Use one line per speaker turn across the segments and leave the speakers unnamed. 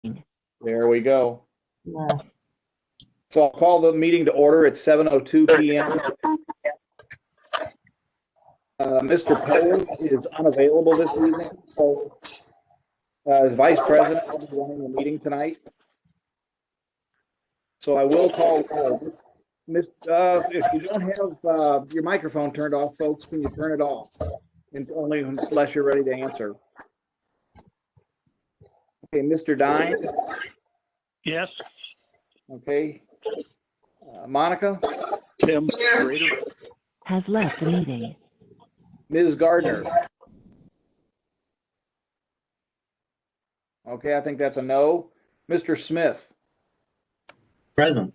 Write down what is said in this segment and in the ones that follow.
There we go.
Yeah.
So I'll call the meeting to order at 7:02 p.m. Mr. Poland is unavailable this evening, so as Vice President, I'll be running the meeting tonight. So I will call if you don't have your microphone turned off, folks, can you turn it off? And only unless you're ready to answer. Okay, Mr. Dine.
Yes.
Okay. Monica.
Tim.
Has left the meeting.
Ms. Gardner. Okay, I think that's a no. Mr. Smith.
Present.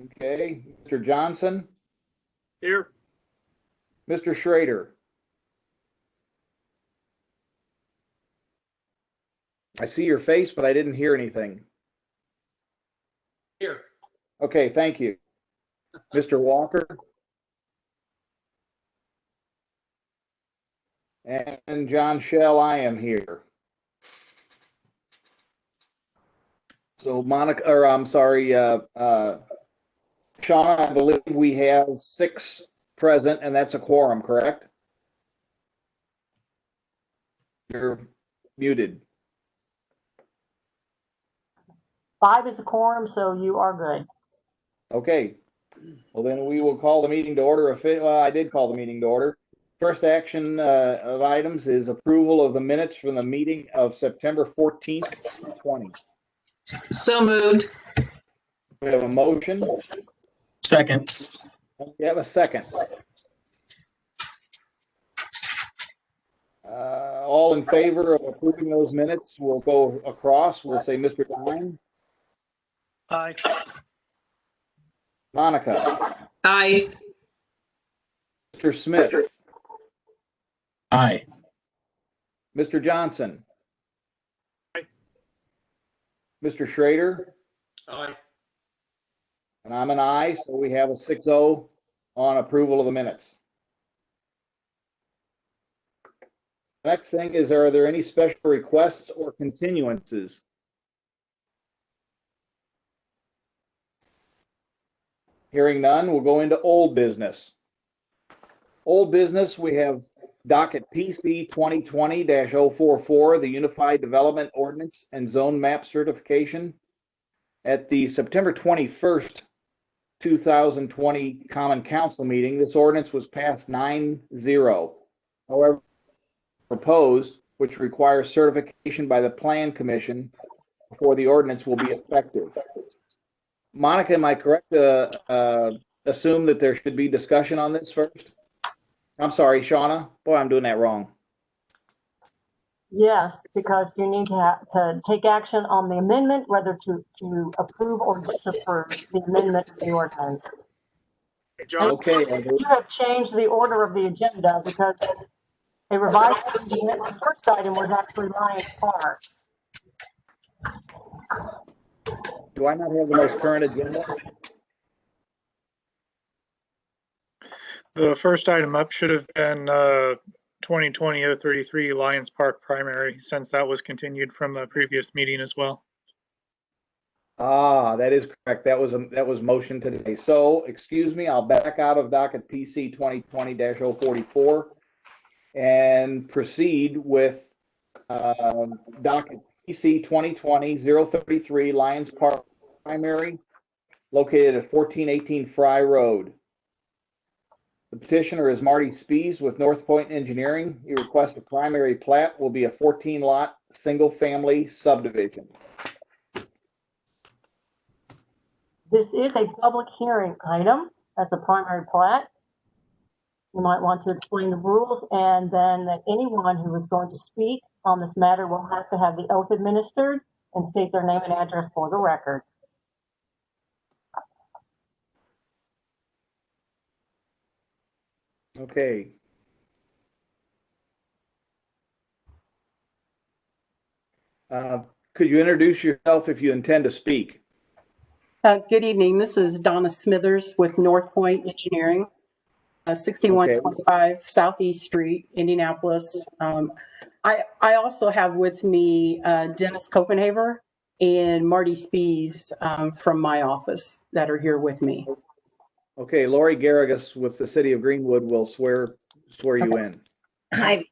Okay. Mr. Johnson.
Here.
Mr. Schrader. I see your face, but I didn't hear anything.
Here.
Okay, thank you. Mr. Walker. And John Shell, I am here. So Monica, or I'm sorry, Sean, I believe we have 6 present, and that's a quorum, correct? You're muted.
5 is a quorum, so you are good.
Okay. Well, then we will call the meeting to order. Well, I did call the meeting to order. First action of items is approval of the minutes from the meeting of September 14th, 2020.
So moved.
We have a motion.
Second.
We have a second. All in favor of approving those minutes, we'll go across. We'll say Mr. Dine.
Aye.
Monica.
Aye.
Mr. Smith.
Aye.
Mr. Johnson.
Aye.
Mr. Schrader.
Aye.
And I'm an aye, so we have a 6-0 on approval of the minutes. Next thing is, are there any special requests or continuances? Hearing none, we'll go into old business. Old business, we have docket PC 2020-044, the Unified Development Ordinance and Zone Map Certification. At the September 21st, 2020 Common Council meeting, this ordinance was passed 9-0. However, proposed, which requires certification by the Plan Commission before the ordinance will be effective. Monica, am I correct to assume that there should be discussion on this first? I'm sorry, Shauna. Boy, I'm doing that wrong.
Yes, because you need to take action on the amendment, whether to approve or disapprove the amendment of the ordinance.
Okay.
You have changed the order of the agenda because a revised the first item was actually Lions Park.
Do I not have the most current agenda?
The first item up should have been 2020-033 Lions Park primary, since that was continued from the previous meeting as well.
Ah, that is correct. That was motion today. So, excuse me, I'll back out of docket PC 2020-044 and proceed with docket PC 2020-033 Lions Park primary, located at 1418 Fry Road. The petitioner is Marty Spees with North Point Engineering. He requests a primary plat will be a 14-lot single-family subdivision.
This is a public hearing item as a primary plat. You might want to explain the rules, and then that anyone who is going to speak on this matter will have to have the oath administered and state their name and address for the record.
Okay. Could you introduce yourself if you intend to speak?
Good evening. This is Donna Smithers with North Point Engineering, 6125 Southeast Street, Indianapolis. I also have with me Dennis Copenhaver and Marty Spees from my office that are here with me.
Okay, Lori Garrigus with the City of Greenwood will swear you in.
Hi.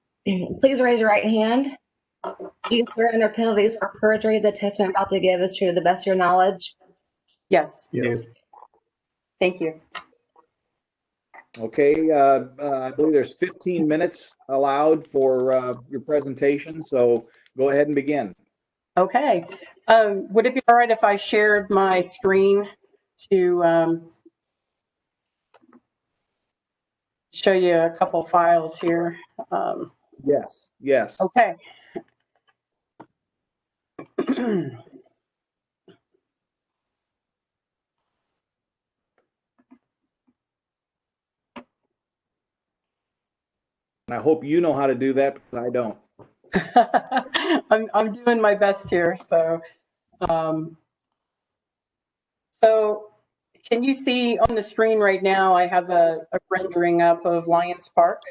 Please raise your right hand. Do you swear under penalties for perjury the testimony I'm about to give is true to the best of your knowledge?
Yes.
Yeah.
Thank you.
Okay, I believe there's 15 minutes allowed for your presentation, so go ahead and begin.
Okay. Would it be all right if I shared my screen to show you a couple files here?
Yes, yes.
Okay.
And I hope you know how to do that because I don't.
I'm doing my best here. So can you see on the screen right now, I have a rendering up of Lions Park.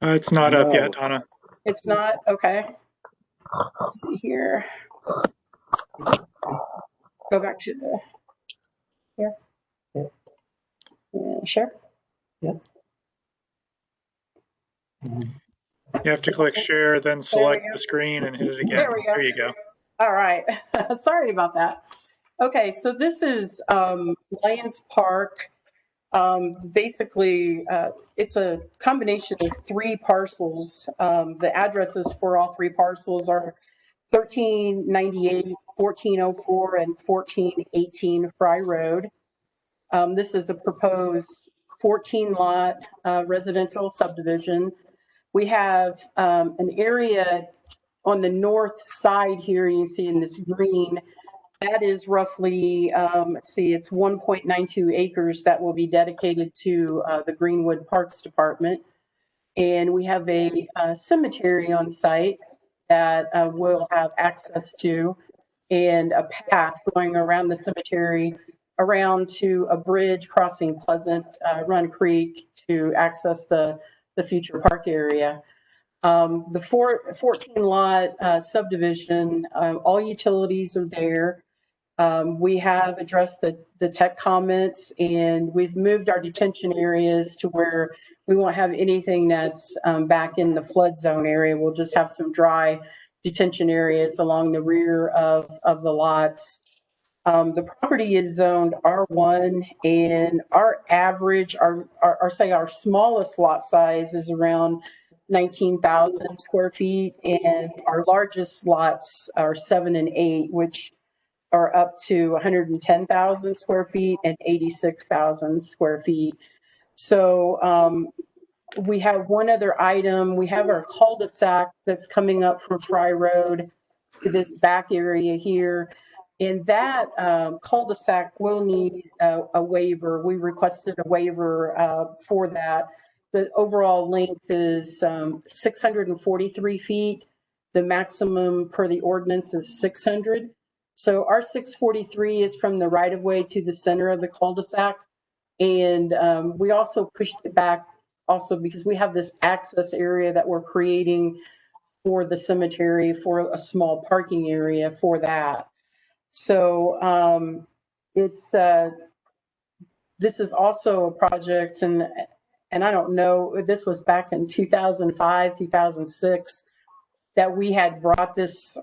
It's not up
No.
yet, Donna.
It's not? Okay. Let's see here. Go back to the, here. Yeah, sure.
You have to click share, then select the screen and hit it again.
There we go.
There you go.
All right. Sorry about that. Okay, so this is Lions Park. Basically, it's a combination of 3 parcels. The addresses for all 3 parcels are 1398, 1404, and 1418 Fry Road. This is a proposed 14-lot residential subdivision. We have an area on the north side here, you see in this green, that is roughly, let's see, it's 1.92 acres that will be dedicated to the Greenwood Parks Department. And we have a cemetery on site that we'll have access to, and a path going around the cemetery around to a bridge crossing Pleasant Run Creek to access the future park area. The 14-lot subdivision, all utilities are there. We have addressed the tech comments, and we've moved our detention areas to where we won't have anything that's back in the flood zone area. We'll just have some dry detention areas along the rear of the lots. The property is zoned R1, and our average, our smallest lot size is around 19,000 square feet, and our largest lots are 7 and 8, which are up to 110,000 square feet and 86,000 square feet. So we have one other item. We have our cul-de-sac that's coming up from Fry Road to this back area here. And that cul-de-sac will need a waiver. We requested a waiver for that. The overall length is 643 feet. The maximum per the ordinance is 600. So our 643 is from the right-of-way to the center of the cul-de-sac. And we also pushed it back also because we have this access area that we're creating for the cemetery for a small parking area for that. So this is also a project, and I don't know, this was back in 2005, 2006, that we had brought this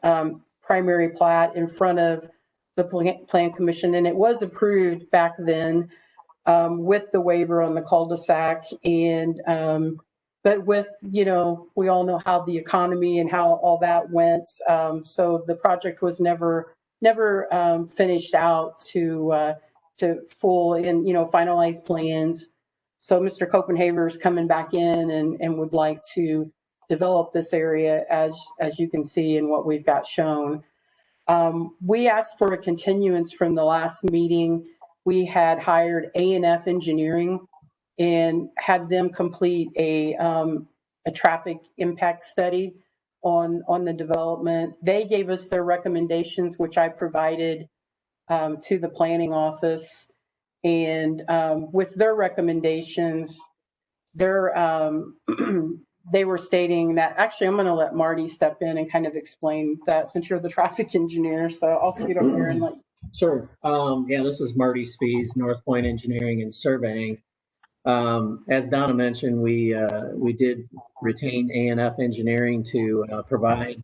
primary plat in front of the Plan Commission, and it was approved back then with the waiver on the cul-de-sac. And but with, you know, we all know how the economy and how all that went. So the project was never finished out to full and, you know, finalized plans. So Mr. Copenhaver is coming back in and would like to develop this area as you can see in what we've got shown. We asked for a continuance from the last meeting. We had hired A&F Engineering and had them complete a traffic impact study on the development. They gave us their recommendations, which I provided to the planning office. And with their recommendations, they're they were stating that, actually, I'm going to let Marty step in and kind of explain that since you're the traffic engineer. So I'll scoot over here and let you.
Sure. Yeah, this is Marty Spees, North Point Engineering and Surveying. As Donna mentioned, we did retain A&F Engineering to provide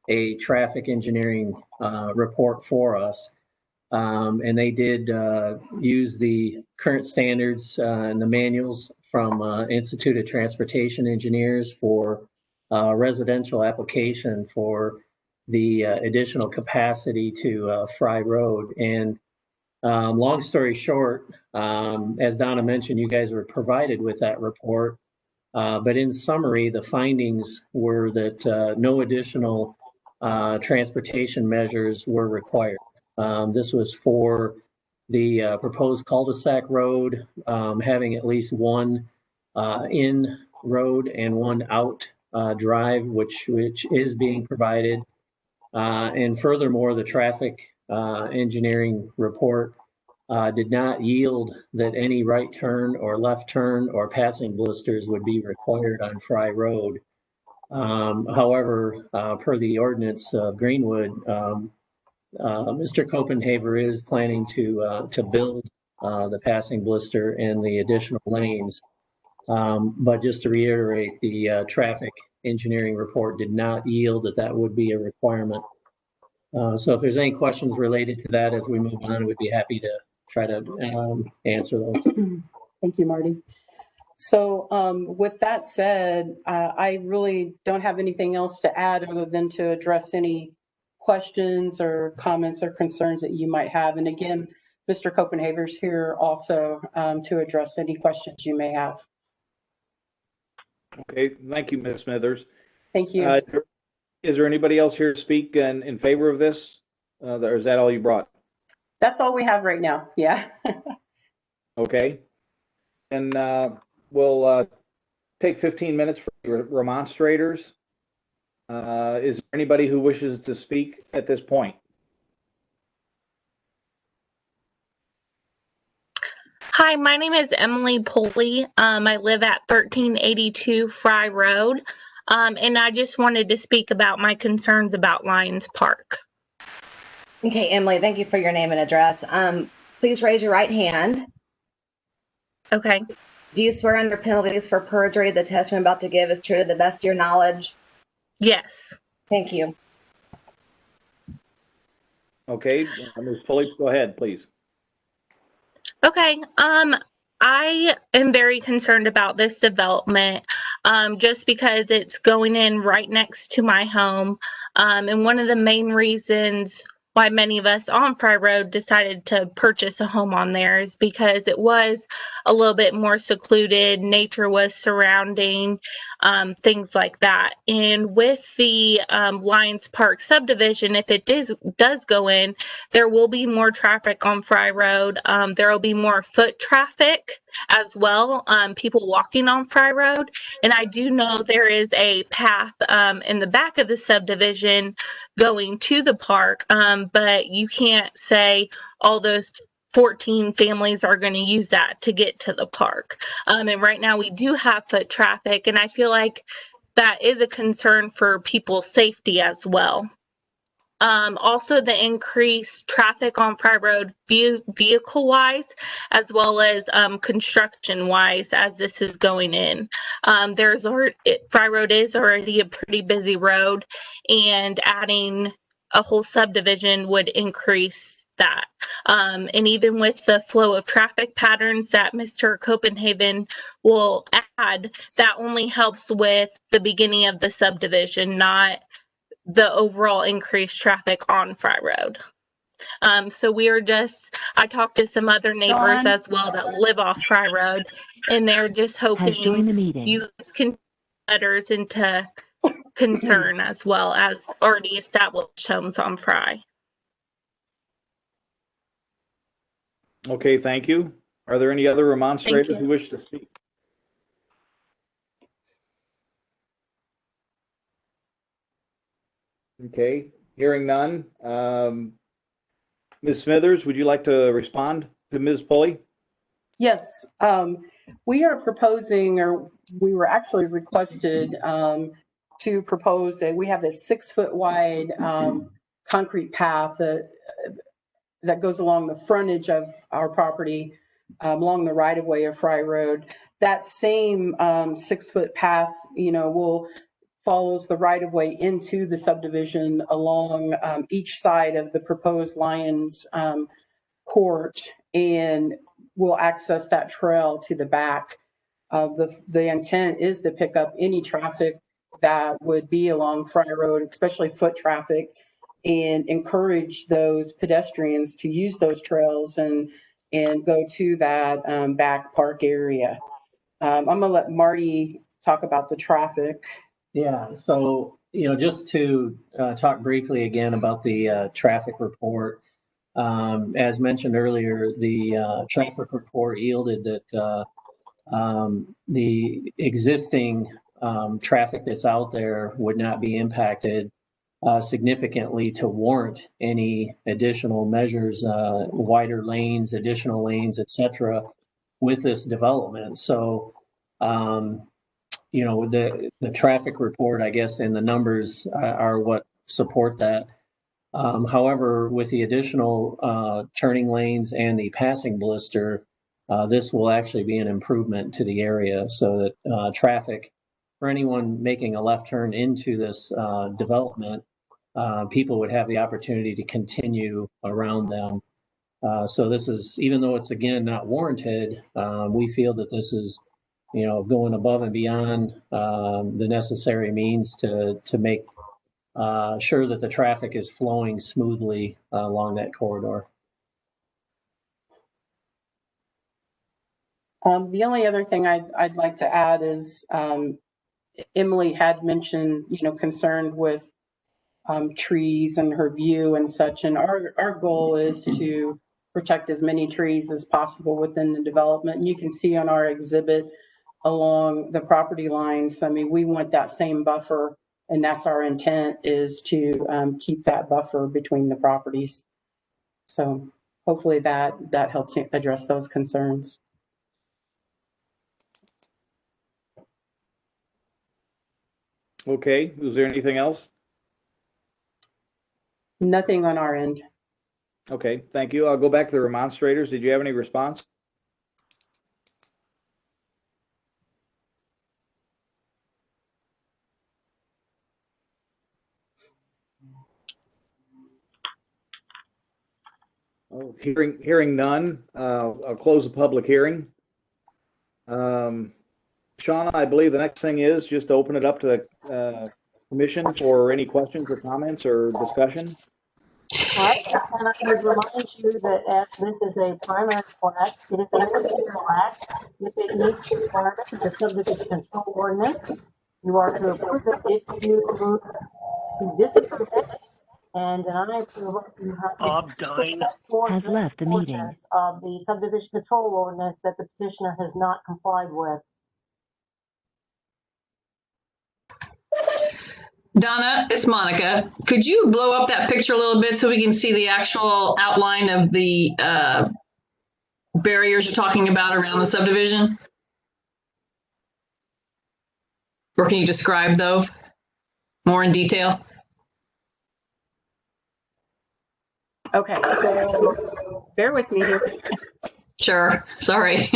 a traffic engineering report for us. And they did use the current standards and the manuals from Institute of Transportation Engineers for residential application for the additional capacity to Fry Road. And long story short, as Donna mentioned, you guys were provided with that report. But in summary, the findings were that no additional transportation measures were required. This was for the proposed cul-de-sac road, having at least one in road and one out drive, which is being provided. And furthermore, the traffic engineering report did not yield that any right turn or left turn or passing blisters would be required on Fry Road. However, per the ordinance of Greenwood, Mr. Copenhaver is planning to build the passing blister and the additional lanes. But just to reiterate, the traffic engineering report did not yield that would be a requirement. So if there's any questions related to that as we move on, we'd be happy to try to answer those.
Thank you, Marty. So with that said, I really don't have anything else to add other than to address any questions or comments or concerns that you might have. And again, Mr. Copenhaver's here also to address any questions you may have.
Okay, thank you, Ms. Smithers.
Thank you.
Is there anybody else here to speak in favor of this? Or is that all you brought?
That's all we have right now. Yeah.
Okay. And we'll take 15 minutes for remonstrators. Is there anybody who wishes to speak at this point?
Hi, my name is Emily Poley. I live at 1382 Fry Road, and I just wanted to speak about my concerns about Lions Park.
Okay, Emily, thank you for your name and address. Please raise your right hand.
Okay.
Do you swear under penalties for perjury the testimony I'm about to give is true to the best of your knowledge?
Yes.
Thank you.
Okay, Ms. Pulley, go ahead, please.
Okay. I am very concerned about this development just because it's going in right next to my home. And one of the main reasons why many of us on Fry Road decided to purchase a home on there is because it was a little bit more secluded, nature was surrounding, things like that. And with the Lions Park subdivision, if it does go in, there will be more traffic on Fry Road. There will be more foot traffic as well, people walking on Fry Road. And I do know there is a path in the back of the subdivision going to the park, but you can't say all those 14 families are going to use that to get to the park. And right now we do have foot traffic, and I feel like that is a concern for people's safety as well. Also the increased traffic on Fry Road vehicle wise, as well as construction wise, as this is going in. Fry Road is already a pretty busy road, and adding a whole subdivision would increase that. And even with the flow of traffic patterns that Mr. Copenhagen will add, that only helps with the beginning of the subdivision, not the overall increased traffic on Fry Road. So I talked to some other neighbors as well that live off Fry Road, and they're just hoping you guys can letters into concern as well as already established homes on Fry.
Okay, thank you. Are there any other remonstrators who wish to speak? Okay, hearing none. Ms. Smithers, would you like to respond to Ms. Pulley?
Yes, we are proposing, or we were actually requested to propose we have a 6-foot wide concrete path that goes along the frontage of our property, along the right of way of Fry Road. That same 6-foot path, follows the right of way into the subdivision along each side of the proposed Lions Court, and will access that trail to the back. The intent is to pick up any traffic that would be along Fry Road, especially foot traffic, and encourage those pedestrians to use those trails and go to that back park area. I'm going to let Marty talk about the traffic.
Yeah, so, just to talk briefly again about the traffic report. As mentioned earlier, the traffic report yielded that the existing traffic that's out there would not be impacted significantly to warrant any additional measures, wider lanes, additional lanes, et cetera, with this development. So, the traffic report, I guess, and the numbers are what support that. However, with the additional turning lanes and the passing blister, this will actually be an improvement to the area so that traffic, for anyone making a left turn into this development, people would have the opportunity to continue around them. So this is, even though it's, again, not warranted, we feel that this is, going above and beyond the necessary means to make sure that the traffic is flowing smoothly along that corridor.
The only other thing I'd like to add is Emily had mentioned, concerned with trees and her view and such. And our goal is to protect as many trees as possible within the development. And you can see on our exhibit along the property lines, we want that same buffer, and that's our intent, is to keep that buffer between the properties. So hopefully that helps address those concerns.
Okay, is there anything else?
Nothing on our end.
Okay, thank you. I'll go back to the remonstrators. Did you have any response? Oh, hearing none, I'll close the public hearing. Shauna, I believe the next thing is just to open it up to the commission for any questions or comments or discussion.
All right, and I would remind you that as this is a primary plat, it is a ministerial act. If it meets the requirements of the subdivision control ordinance, you are to approve it. If you move to disapprove it and deny approval, you have
has left the meeting
of the subdivision control ordinance that the petitioner has not complied with.
Donna, it's Monica. Could you blow up that picture a little bit so we can see the actual outline of the barriers you're talking about around the subdivision? Or can you describe those more in detail?
Okay, so bear with me here.
Sure, sorry.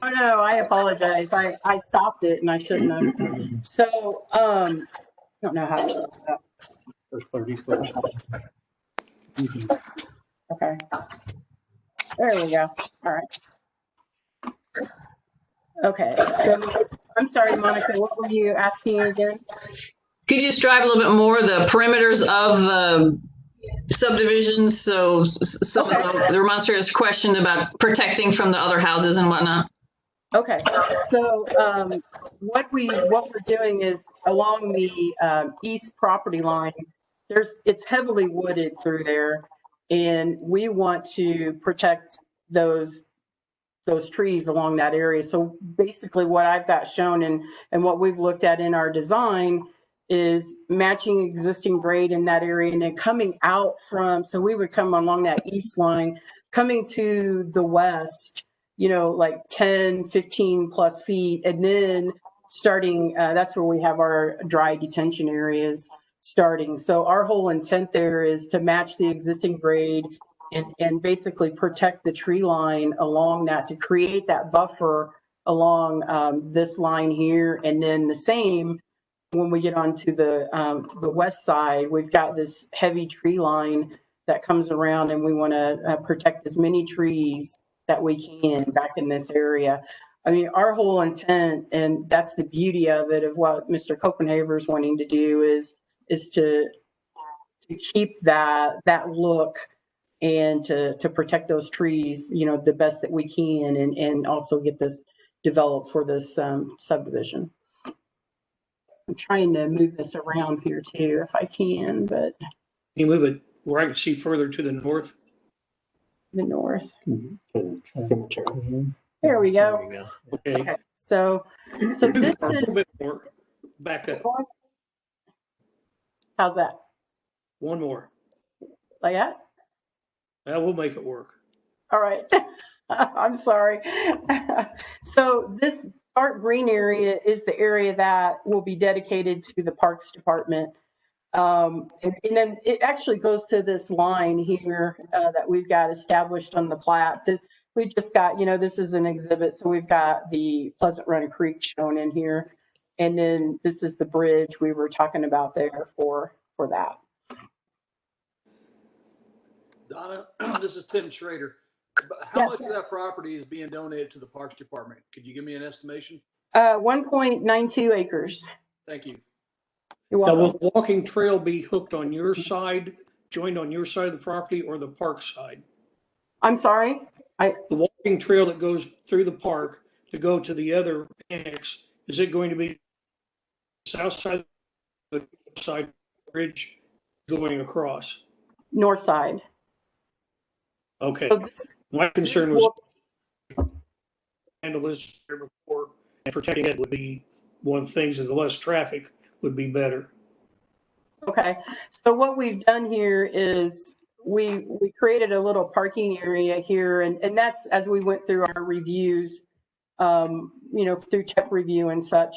Oh no, I apologize. I stopped it and I shouldn't have. So, I don't know how to do that.
For 30 foot.
Okay. There we go. All right. Okay, so I'm sorry, Monica, what were you asking again?
Could you describe a little bit more the perimeters of the subdivisions? So some of the remonstrators questioned about protecting from the other houses and whatnot.
Okay, so what we're doing is along the east property line, it's heavily wooded through there, and we want to protect those trees along that area. So basically what I've got shown and what we've looked at in our design is matching existing grade in that area and then coming out from, so we would come along that east line, coming to the west like 10, 15 plus feet. And then starting, that's where we have our dry detention areas starting. So our whole intent there is to match the existing grade and basically protect the tree line along that to create that buffer along this line here. And then the same when we get onto the west side, we've got this heavy tree line that comes around, and we want to protect as many trees that we can back in this area. I mean, our whole intent, and that's the beauty of it, of what Mr. Copenhaver is wanting to do, is to keep that look and to protect those trees, the best that we can, and also get this developed for this subdivision. I'm trying to move this around here too, if I can, but.
Can you move it where I can see further to the north?
The north.
Mm-hmm.
There we go.
Okay.
So this
a
is.
little bit more. Back up.
How's that?
One more.
Like that?
That will make it work.
All right. I'm sorry. So this dark green area is the area that will be dedicated to the Parks Department. And then it actually goes to this line here that we've got established on the plat. That we just got, this is an exhibit. So we've got the Pleasant Run Creek shown in here. And then this is the bridge we were talking about there for that.
Donna, this is Tim Schrader. How much of that property is being donated to the Parks Department? Could you give me an estimation?
1.92 acres.
Thank you.
You're
Now,
welcome.
will the walking trail be hooked on your side, joined on your side of the property, or the park side?
I'm sorry?
The walking trail that goes through the park to go to the other annex, is it going to be south side of the side bridge going across?
North side.
Okay.
So
My concern was handle this before, and protecting it would be one of the things, and the less traffic would be better.
Okay. So what we've done here is we created a little parking area here, and that's as we went through our reviews, through tech review and such.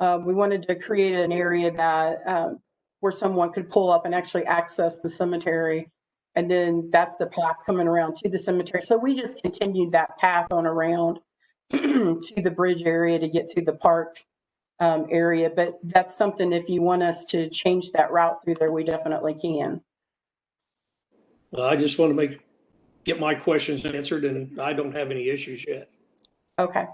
We wanted to create an area that where someone could pull up and actually access the cemetery. And then that's the path coming around to the cemetery. So we just continued that path on around to the bridge area to get to the park area. But that's something, if you want us to change that route through there, we definitely can.
Well, I just want to get my questions answered, and I don't have any issues yet.
Okay.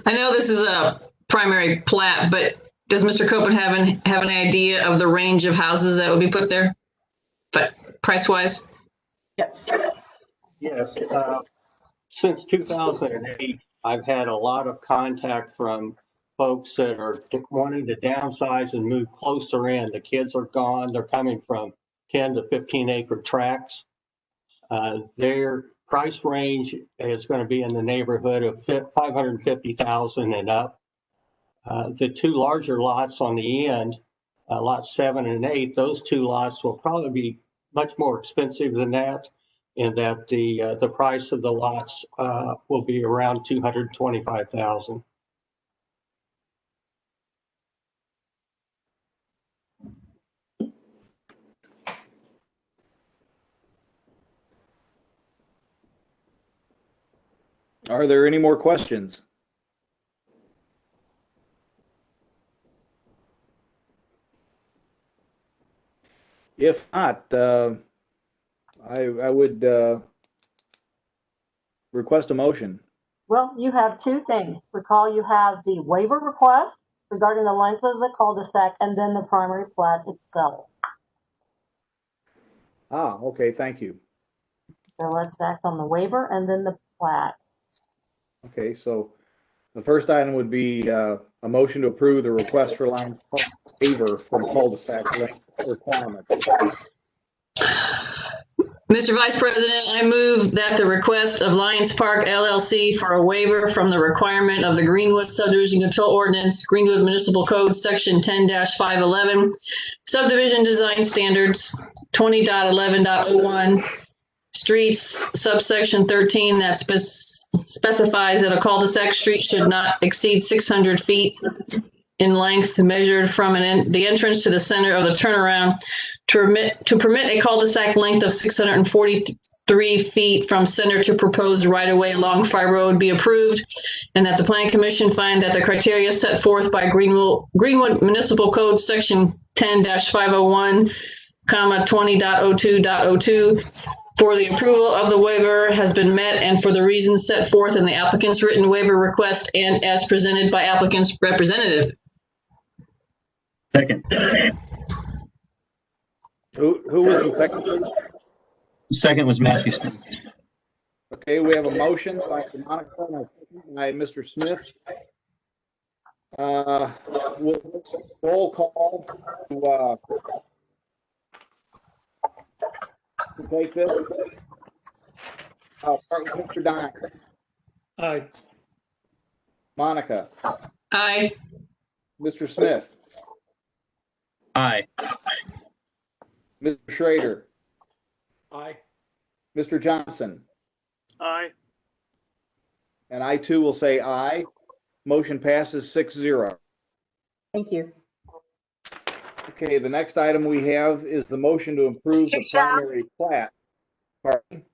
I know this is a primary plat, but does Mr. Copenhagen have an idea of the range of houses that would be put there, but price-wise?
Yes.
Yes. Since 2008, I've had a lot of contact from folks that are wanting to downsize and move closer in. The kids are gone. They're coming from 10 to 15 acre tracts. Their price range is going to be in the neighborhood of $550,000 and up. The two larger lots on the end, lots 7 and 8, those two lots will probably be much more expensive than that, in that the price of the lots will be around $225,000.
Are there any more questions? If not, I would request a motion.
Well, you have two things. Recall you have the waiver request regarding the length of the cul-de-sac and then the primary plat itself.
Okay, thank you.
So let's act on the waiver and then the plat.
Okay, so the first item would be a motion to approve the request for line waiver for the cul-de-sac length requirement.
Mr. Vice President, I move that the request of Lions Park LLC for a waiver from the requirement of the Greenwood Subdivision Control Ordinance, Greenwood Municipal Code, Section 10-511, Subdivision Design Standards 20.11.01, Streets, subsection 13, that specifies that a cul-de-sac street should not exceed 600 feet in length, measured from the entrance to the center of the turnaround, to permit a cul-de-sac length of 643 feet from center to proposed right-of-way along Fry Road be approved, and that the Plan Commission find that the criteria set forth by Greenwood Municipal Code Section 10-501, 20.02.02 for the approval of the waiver has been met, and for the reasons set forth in the applicant's written waiver request and as presented by applicant's representative.
Second.
Who was the second?
Second was Matthew Smith.
Okay, we have a motion by Monica and a second by Mr. Smith. We'll roll call to take this. I'll start with Mr. Dine.
Aye.
Monica.
Aye.
Mr. Smith.
Aye.
Mr. Schrader.
Aye.
Mr. Johnson.
Aye.
And I too will say aye. Motion passes 6-0.
Thank you.
Okay, the next item we have is the motion to approve the primary plat. Pardon?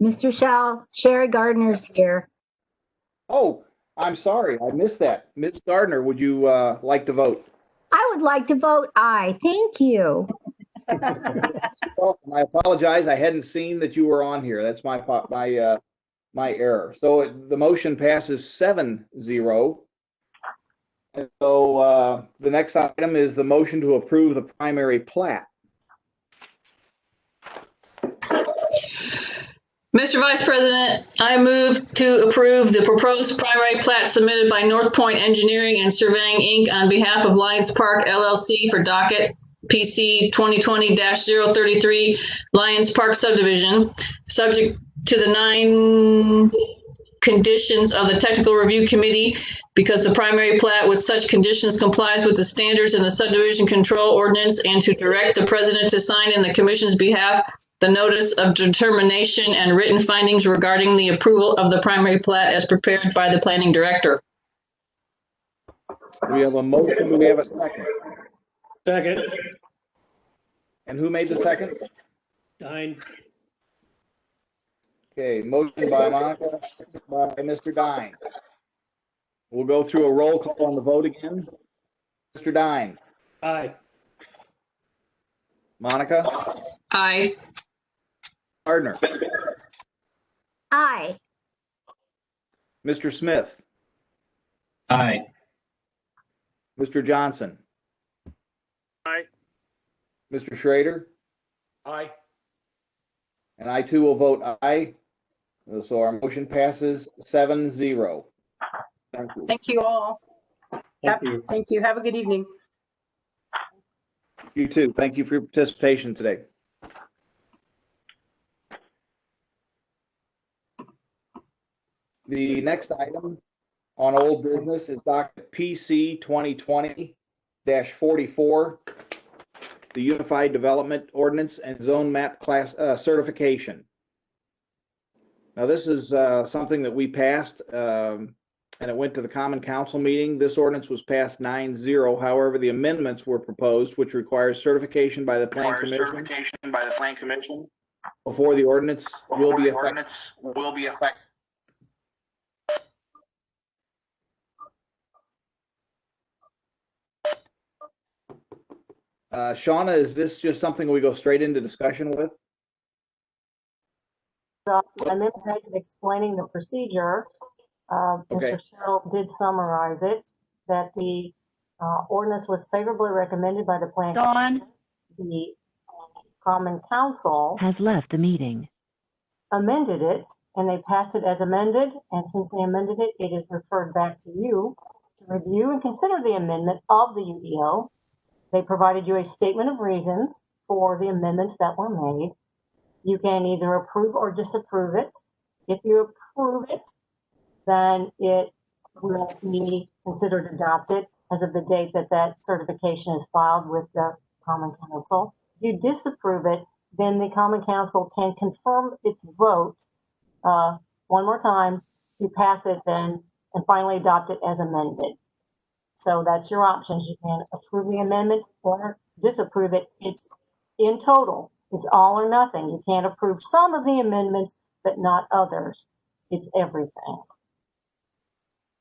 Mr. Shell, Sherry Gardner's here.
Oh, I'm sorry, I missed that. Ms. Gardner, would you like to vote?
I would like to vote aye. Thank you.
Well, I apologize. I hadn't seen that you were on here. That's my error. So the motion passes 7-0. And so the next item is the motion to approve the primary plat.
Mr. Vice President, I move to approve the proposed primary plat submitted by North Point Engineering and Surveying, Inc. on behalf of Lions Park LLC for docket PC 2020-033 Lions Park Subdivision, subject to the 9 conditions of the Technical Review Committee, because the primary plat with such conditions complies with the standards in the Subdivision Control Ordinance, and to direct the President to sign in the Commission's behalf the notice of determination and written findings regarding the approval of the primary plat as prepared by the Planning Director.
We have a motion. Do we have a second?
Second.
And who made the second?
Dine.
Okay, motion by Monica, by Mr. Dine. We'll go through a roll call on the vote again. Mr. Dine.
Aye.
Monica.
Aye.
Gardner.
Aye.
Mr. Smith.
Aye.
Mr. Johnson.
Aye.
Mr. Schrader.
Aye.
And I too will vote aye. So our motion passes 7-0. Thank you.
Thank you all. Thank you. Have a good evening.
You too. Thank you for your participation today. The next item on old business is docket PC 2020-44, the Unified Development Ordinance and Zone Map Class certification. Now, this is something that we passed, and it went to the Common Council meeting. This ordinance was passed 9-0. However, the amendments were proposed, which requires certification by the Plan Commission before the ordinance will be effective. Shauna, is this just something we go straight into discussion with?
I'm interested in explaining the procedure.
Okay.
Mr. Sherrill did summarize it, that the ordinance was favorably recommended by the Plan Commission. The Common Council
has left the meeting.
Amended it, and they passed it as amended, and since they amended it, it is referred back to you to review and consider the amendment of the UDO. They provided you a statement of reasons for the amendments that were made, You can either approve or disapprove it. If you approve it, then it will be considered adopted as of the date that that certification is filed with the Common Council. If you disapprove it, then the Common Council can confirm its vote one more time to pass it then and finally adopt it as amended. So that's your options. You can approve the amendment or disapprove it. It's in total. It's all or nothing. You can't approve some of the amendments, but not others. It's everything.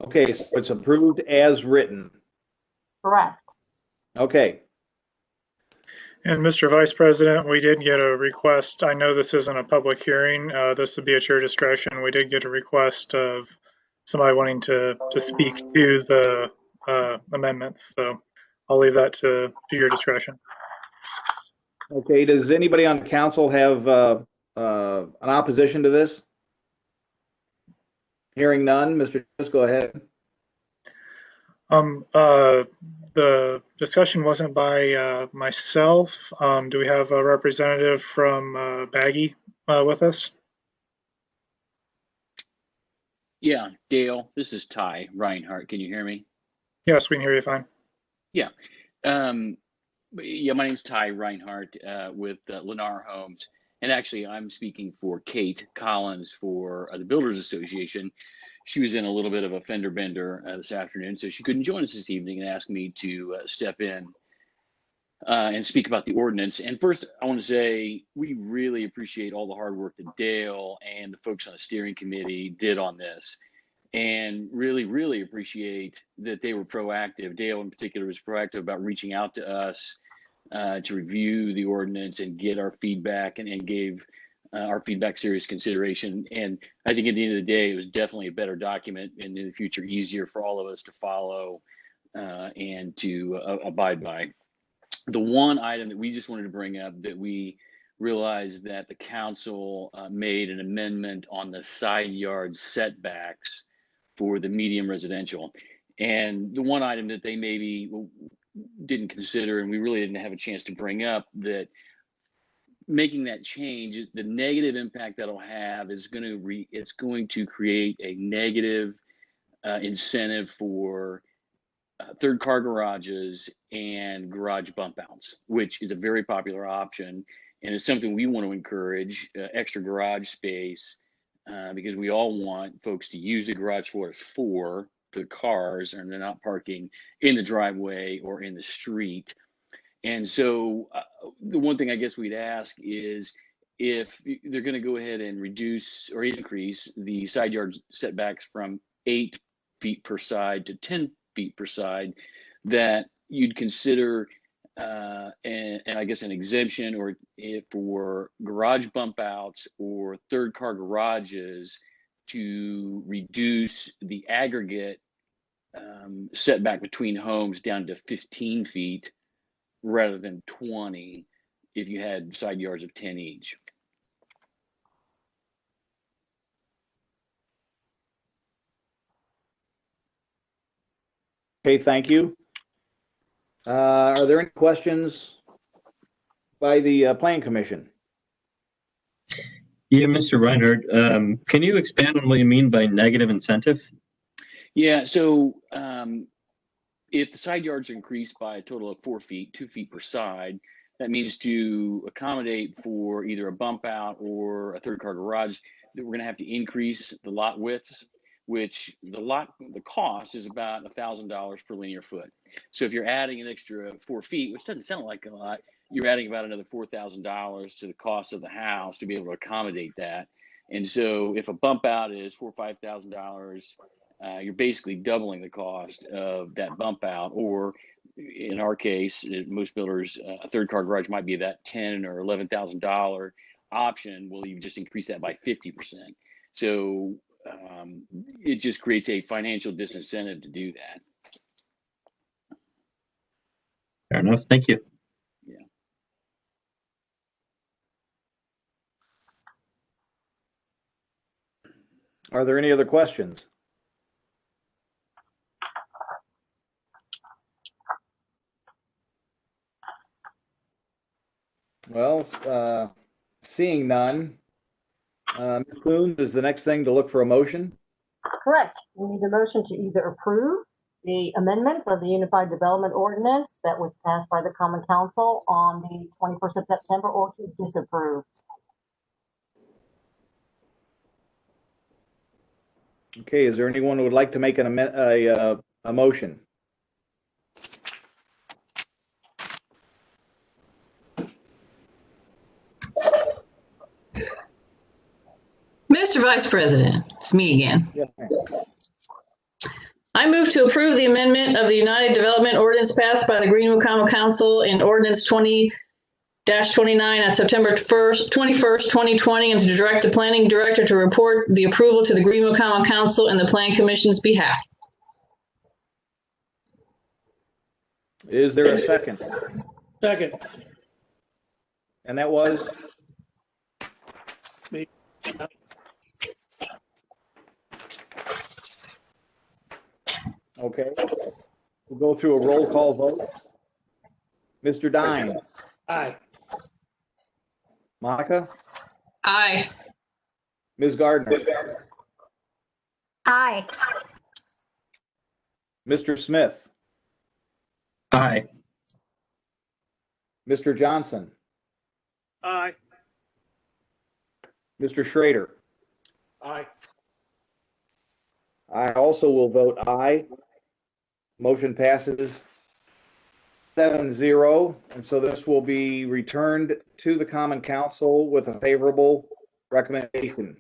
Okay, so it's approved as written.
Correct.
Okay.
And Mr. Vice President, we did get a request. I know this isn't a public hearing. This would be at your discretion. We did get a request of somebody wanting to speak to the amendments. So I'll leave that to your discretion.
Okay, does anybody on the council have an opposition to this? Hearing none, Mr. Just go ahead.
The discussion wasn't by myself. Do we have a representative from Baggy with us?
Yeah, Dale, this is Ty Reinhardt. Can you hear me?
Yes, we can hear you fine.
Yeah. Yeah, my name's Ty Reinhardt with Lennar Homes. And actually, I'm speaking for Kate Collins for the Builders Association. She was in a little bit of a fender bender this afternoon, so she couldn't join us this evening and asked me to step in and speak about the ordinance. And first, I want to say we really appreciate all the hard work that Dale and the folks on the steering committee did on this, and really, really appreciate that they were proactive. Dale in particular was proactive about reaching out to us to review the ordinance and get our feedback, and gave our feedback serious consideration. And I think at the end of the day, it was definitely a better document, and in the future, easier for all of us to follow and to abide by. The one item that we just wanted to bring up, that we realized that the council made an amendment on the side yard setbacks for the medium residential. And the one item that they maybe didn't consider, and we really didn't have a chance to bring up, that making that change, the negative impact that'll have is it's going to create a negative incentive for third car garages and garage bump outs, which is a very popular option, and it's something we want to encourage, extra garage space, because we all want folks to use the garage for the cars, and they're not parking in the driveway or in the street. And so the one thing I guess we'd ask is, if they're going to go ahead and reduce or increase the side yard setbacks from 8 feet per side to 10 feet per side, that you'd consider and I guess an exemption, or for garage bump outs or third car garages, to reduce the aggregate setback between homes down to 15 feet rather than 20 if you had side yards of 10 each.
Okay, thank you. Are there any questions by the Plan Commission?
Yeah, Mr. Reinhardt, can you expand on what you mean by negative incentive?
Yeah, so if the side yards are increased by a total of 4 feet, 2 feet per side, that means to accommodate for either a bump out or a third car garage, that we're going to have to increase the lot widths, which the cost is about $1,000 per linear foot. So if you're adding an extra 4 feet, which doesn't sound like a lot, you're adding about another $4,000 to the cost of the house to be able to accommodate that. And so if a bump out is $4,000 or $5,000, you're basically doubling the cost of that bump out. Or in our case, most builders, a third car garage might be that $10,000 or $11,000 option. Well, you just increase that by 50%. So it just creates a financial disincentive to do that.
Fair enough. Thank you.
Yeah.
Are there any other questions? Well, Seeing none. Ms. Coons, is the next thing to look for a motion?
Correct. We need a motion to either approve the amendments of the Unified Development Ordinance that was passed by the Common Council on the 21st of September, or to disapprove.
Okay, is there anyone who would like to make a motion?
Mr. Vice President, it's me again.
Yes, ma'am.
I move to approve the amendment of the United Development Ordinance passed by the Greenwood Common Council in Ordinance 20-29 on September 21st, 2020, and to direct the planning director to report the approval to the Greenwood Common Council and the Plan Commission's behalf.
Is there a second?
Second.
And that was?
Me.
Okay. We'll go through a roll call vote. Mr. Dine.
Aye.
Monica?
Aye.
Ms. Gardner?
Aye.
Mr. Smith?
Aye.
Mr. Johnson?
Aye.
Mr. Schrader?
Aye.
I also will vote aye. Motion passes 7-0, and so this will be returned to the Common Council with a favorable recommendation.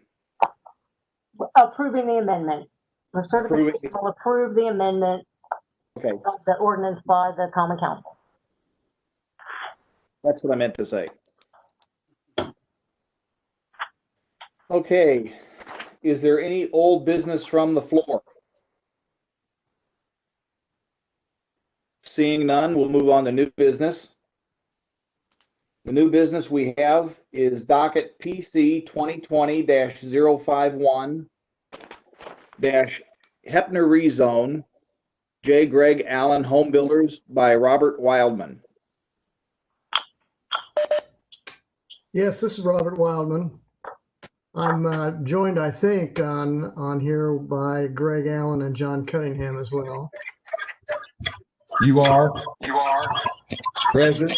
Approving the amendment. The certification will approve the amendment
Okay,
of the ordinance by the Common Council.
that's what I meant to say. Okay, is there any old business from the floor? Seeing none, we'll move on to new business. The new business we have is docket PC 2020-051- Hepner Rezone, J. Greg Allen Home Builders by Robert Wildman.
Yes, this is Robert Wildman. I'm joined, I think, on here by Greg Allen and John Cunningham as well.
You are.
Present.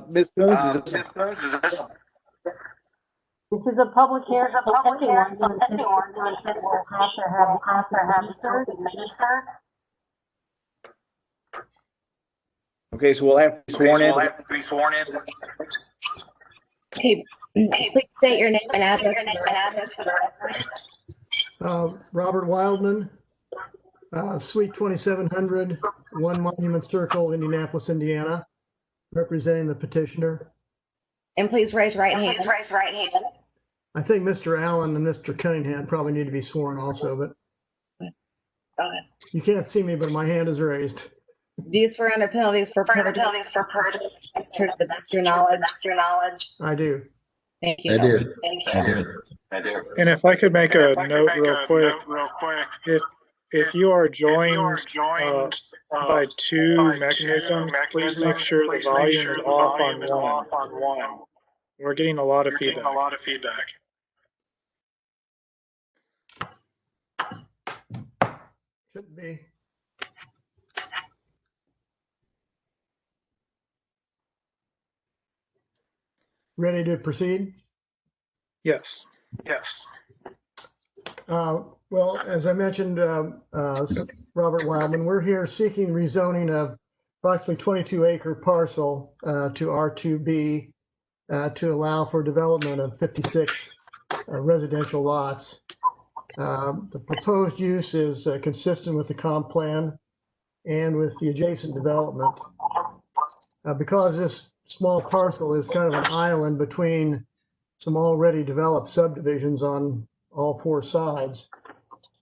Ms. Coons,
This is a public hearing for anyone who intends to have administered.
okay, so we'll have to be sworn in.
Okay, please state your name and address for the record.
Robert Wildman, Suite 2700, 1 Monument Circle, Indianapolis, Indiana, representing the petitioner.
And please raise your right hand.
I think Mr. Allen and Mr. Cunningham probably need to be sworn also, but you can't see me, but my hand is raised.
Do you swear under penalties for perjury? To the best of your knowledge.
I do.
Thank you.
I do.
And if I could make a note real quick, if you are joined by two mechanisms, please make sure the volume is off on one. We're getting a lot of feedback.
Shouldn't be. Ready to proceed?
Yes.
Well, as I mentioned, Robert Wildman, we're here seeking rezoning of approximately 22-acre parcel to R2B to allow for development of 56 residential lots. The proposed use is consistent with the comp plan and with the adjacent development. Because this small parcel is kind of an island between some already developed subdivisions on all 4 sides.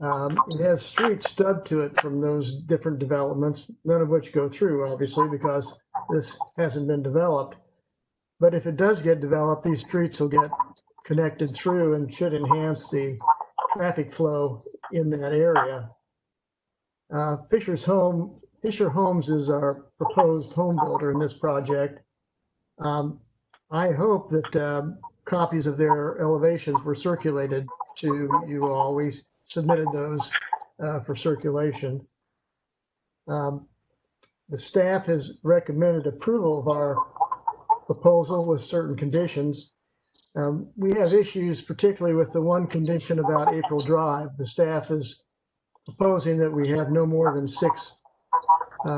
It has streets stubbed to it from those different developments, none of which go through, obviously, because this hasn't been developed. But if it does get developed, these streets will get connected through and should enhance the traffic flow in that area. Fisher Homes is our proposed home builder in this project. I hope that copies of their elevations were circulated to you all. We submitted those for circulation. The staff has recommended approval of our proposal with certain conditions. We have issues, particularly with the one condition about April Drive. The staff is proposing that we have no more than 6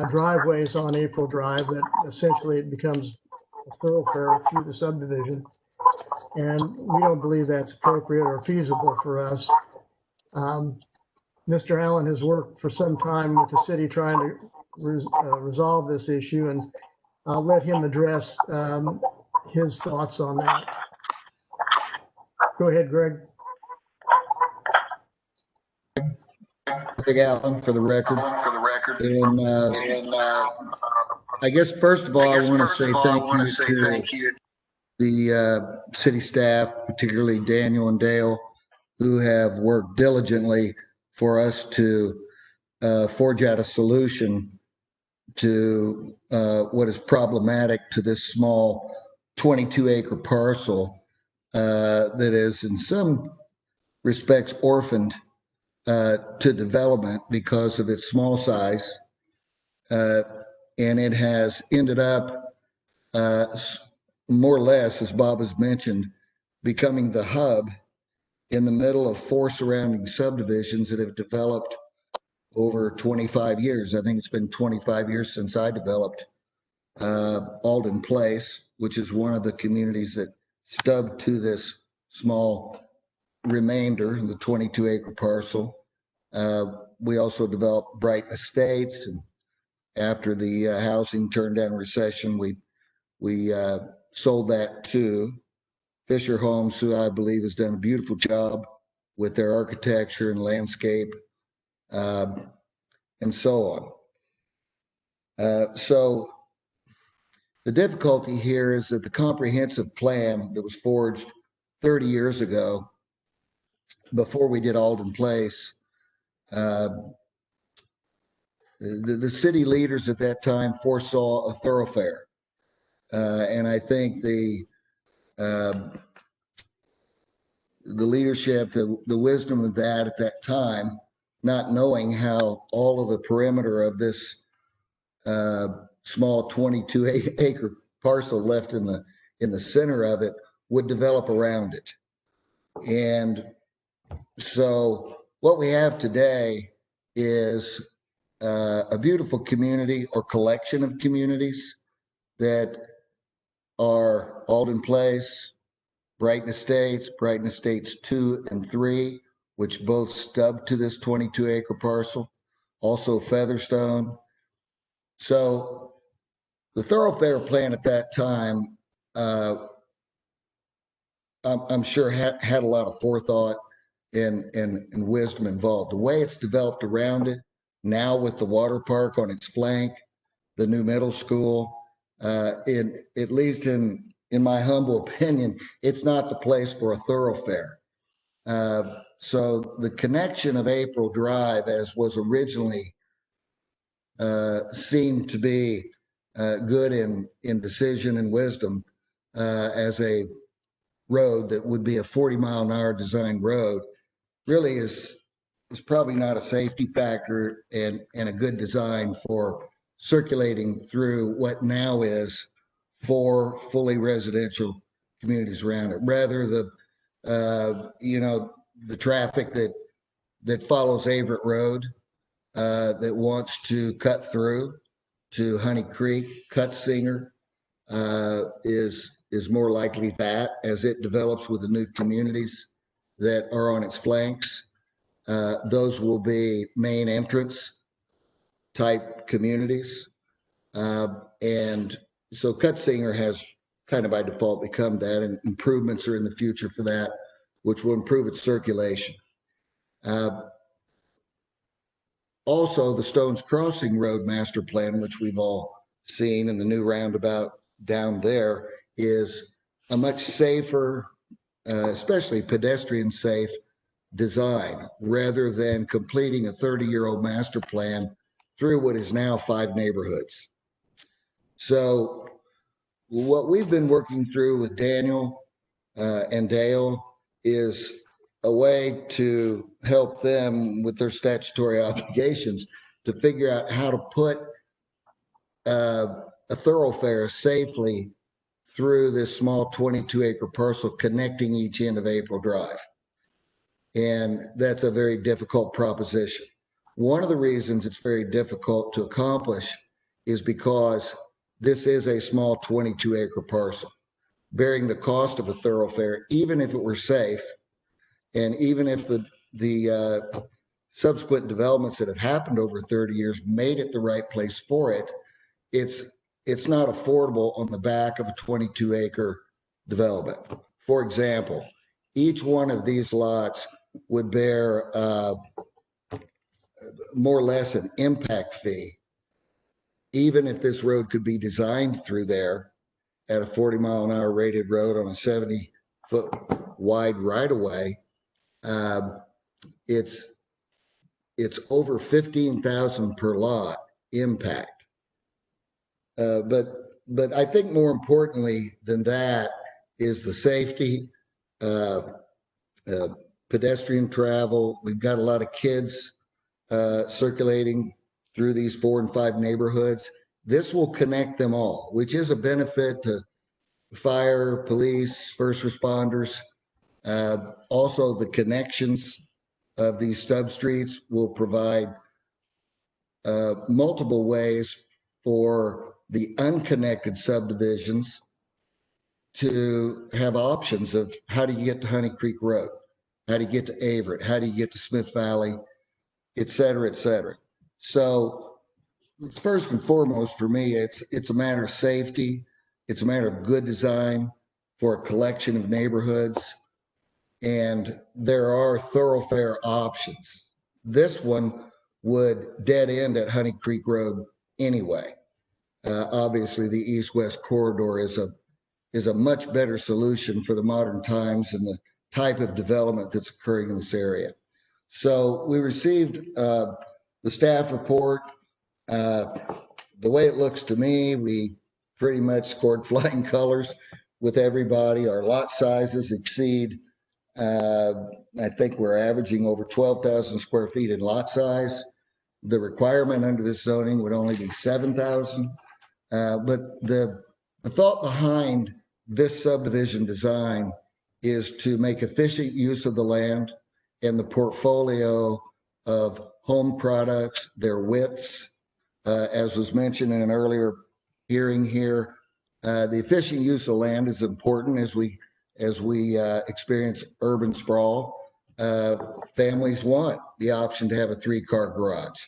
driveways on April Drive, that essentially it becomes a thoroughfare through the subdivision. And we don't believe that's appropriate or feasible for us. Mr. Allen has worked for some time with the city trying to resolve this issue, and I'll let him address his thoughts on that. Go ahead, Greg.
Greg Allen, for the record. And I guess first of all, I want to say thank you to the city staff, particularly Daniel and Dale, who have worked diligently for us to forge out a solution to what is problematic to this small 22-acre parcel that is in some respects orphaned to development because of its small size. And it has ended up more or less, as Bob has mentioned, becoming the hub in the middle of 4 surrounding subdivisions that have developed over 25 years. I think it's been 25 years since I developed Alden Place, which is one of the communities that stubbed to this small remainder, the 22-acre parcel. We also developed Bright Estates, and after the housing turned down recession, we sold that to Fisher Homes, who I believe has done a beautiful job with their architecture and landscape, and so on. So the difficulty here is that the comprehensive plan that was forged 30 years ago, before we did Alden Place, the city leaders at that time foresaw a thoroughfare. And I think the leadership, the wisdom of that at that time, not knowing how all of the perimeter of this small 22-acre parcel left in the center of it would develop around it. And so what we have today is a beautiful community or collection of communities that are Alden Place, Brighton Estates 2 and 3, which both stub to this 22-acre parcel, also Featherstone. So the thoroughfare plan at that time, I'm sure had a lot of forethought and wisdom involved. The way it's developed around it now, with the water park on its flank, the new middle school, at least in my humble opinion, it's not the place for a thoroughfare. So the connection of April Drive, as was originally seemed to be good in decision and wisdom, as a road that would be a 40-mile-an-hour design road, really is probably not a safety factor and a good design for circulating through what now is 4 fully residential communities around it. Rather the traffic that follows Averett Road, that wants to cut through to Honey Creek, Cutsinger, is more likely that as it develops with the new communities that are on its flanks. Those will be main entrance type communities. And so Cutsinger has kind of by default become that, and improvements are in the future for that, which will improve its circulation. Also, the Stones Crossing Road Master Plan, which we've all seen, and the new roundabout down there, is a much safer, especially pedestrian safe design, rather than completing a 30-year-old master plan through what is now 5 neighborhoods. So what we've been working through with Daniel and Dale is a way to help them with their statutory obligations to figure out how to put a thoroughfare safely through this small 22-acre parcel connecting each end of April Drive. And that's a very difficult proposition. One of the reasons it's very difficult to accomplish is because this is a small 22-acre parcel, bearing the cost of a thoroughfare, even if it were safe, and even if the subsequent developments that have happened over 30 years made it the right place for it, it's not affordable on the back of a 22-acre development. For example, each one of these lots would bear more or less an impact fee, even if this road could be designed through there at a 40-mile-an-hour rated road on a 70-foot wide right-of-way. It's over $15,000 per lot impact. But I think more importantly than that is the safety, pedestrian travel. We've got a lot of kids circulating through these 4 and 5 neighborhoods. This will connect them all, which is a benefit to fire, police, first responders. Also, the connections of these substreets will provide multiple ways for the unconnected subdivisions to have options of how do you get to Honey Creek Road, how do you get to Averett, how do you get to Smith Valley, et cetera, et cetera. So first and foremost for me, it's a matter of safety. It's a matter of good design for a collection of neighborhoods. And there are thoroughfare options. This one would dead end at Honey Creek Road anyway. Obviously, the east-west corridor is a much better solution for the modern times and the type of development that's occurring in this area. So we received the staff report. The way it looks to me, we pretty much scored flying colors with everybody. Our lot sizes exceed, I think we're averaging over 12,000 square feet in lot size. The requirement under this zoning would only be 7,000. But the thought behind this subdivision design is to make efficient use of the land and the portfolio of home products, their widths, as was mentioned in an earlier hearing here. The efficient use of land is important as we experience urban sprawl. Families want the option to have a 3-car garage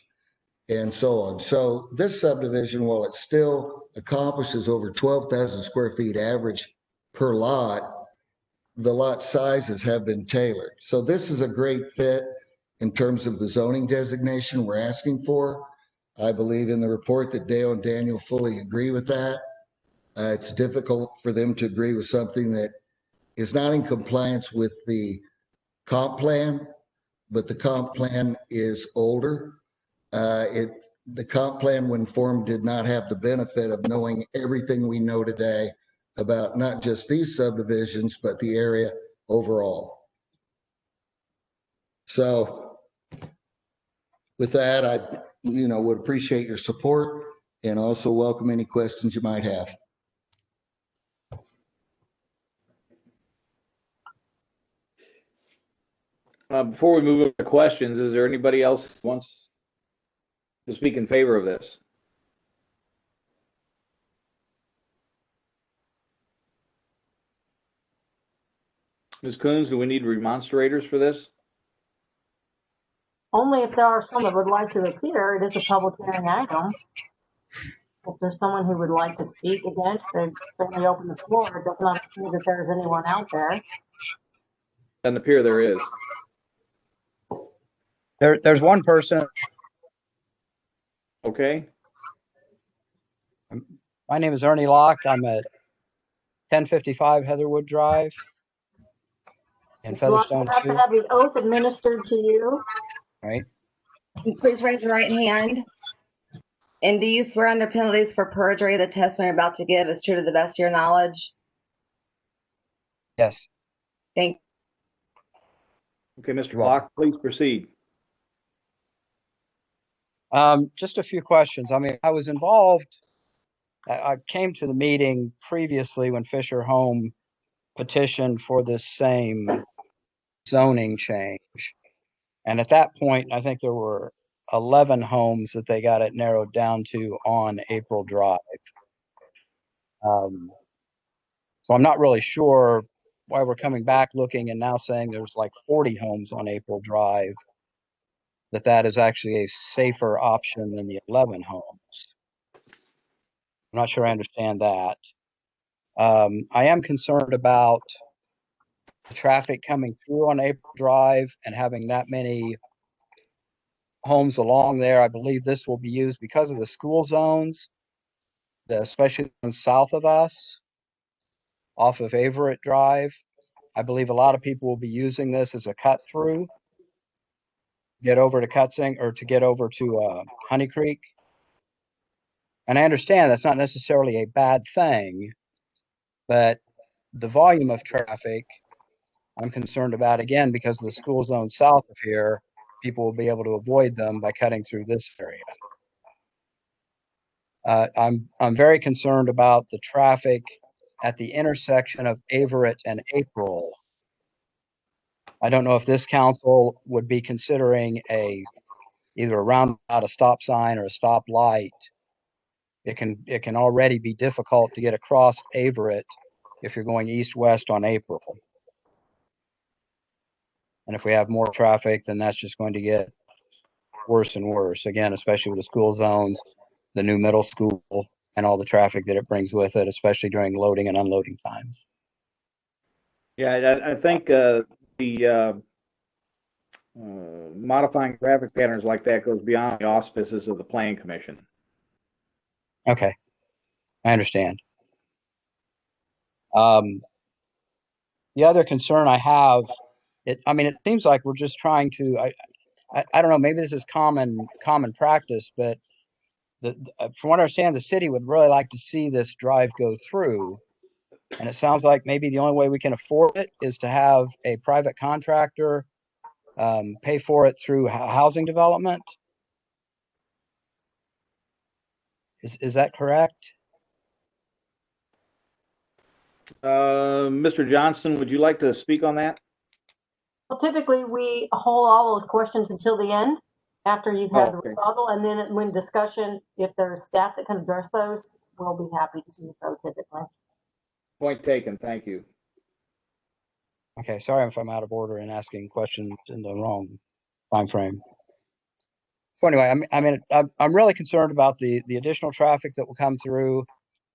and so on. So this subdivision, while it still accomplishes over 12,000 square feet average per lot, the lot sizes have been tailored. So this is a great fit in terms of the zoning designation we're asking for. I believe in the report that Dale and Daniel fully agree with that. It's difficult for them to agree with something that is not in compliance with the comp plan, but the comp plan is older. The comp plan, when formed, did not have the benefit of knowing everything we know today about not just these subdivisions, but the area overall. So with that, I would appreciate your support and also welcome any questions you might have.
Before we move on to questions, is there anybody else who wants to speak in favor of this? Ms. Coons, do we need remonstrators for this?
Only if there are some that would like to appear. It is a public hearing item. If there's someone who would like to speak against, then certainly open the floor. It does not appear that there's anyone out there.
Doesn't appear there is.
There's one person.
Okay.
My name is Ernie Locke. I'm at 1055 Heatherwood Drive in Featherstone 2.
You have to have the oath administered to you.
Right.
Please raise your right hand. And do you swear under penalties for perjury the testimony you're about to give is true to the best of your knowledge?
Yes.
Thank
Okay, Mr. Block, please proceed.
Just a few questions. I mean, I was involved. I came to the meeting previously when Fisher Home petitioned for this same zoning change. And at that point, I think there were 11 homes that they got it narrowed down to on April Drive. So I'm not really sure why we're coming back looking and now saying there's like 40 homes on April Drive, that is actually a safer option than the 11 homes. I'm not sure I understand that. I am concerned about the traffic coming through on April Drive and having that many homes along there. I believe this will be used because of the school zones, especially south of us, off of Everett Drive. I believe a lot of people will be using this as a cut through, get over to Cutsing or to get over to Honey Creek. And I understand that's not necessarily a bad thing, but the volume of traffic I'm concerned about, again, because of the school zone south of here, people will be able to avoid them by cutting through this area. I'm very concerned about the traffic at the intersection of Everett and April. I don't know if this council would be considering either a roundabout, a stop sign, or a stop light. It can already be difficult to get across Everett if you're going east-west on April. And if we have more traffic, then that's just going to get worse and worse. Again, especially with the school zones, the new middle school, and all the traffic that it brings with it, especially during loading and unloading times.
Yeah, I think the modifying traffic patterns like that goes beyond the auspices of the Planning Commission.
Okay, I understand. The other concern I have, it seems like we're just trying to, I don't know, maybe this is common practice, but from what I understand, the city would really like to see this drive go through. And it sounds like maybe the only way we can afford it is to have a private contractor pay for it through housing development. Is that correct?
Mr. Johnston, would you like to speak on that?
Well, typically we hold all those questions until the end, after you've had the rebuttal, and then when discussion, if there's staff that can address those, we'll be happy to do so typically.
Point taken. Thank you.
Okay, sorry if I'm out of order and asking questions in the wrong time frame. So anyway, I'm really concerned about the additional traffic that will come through.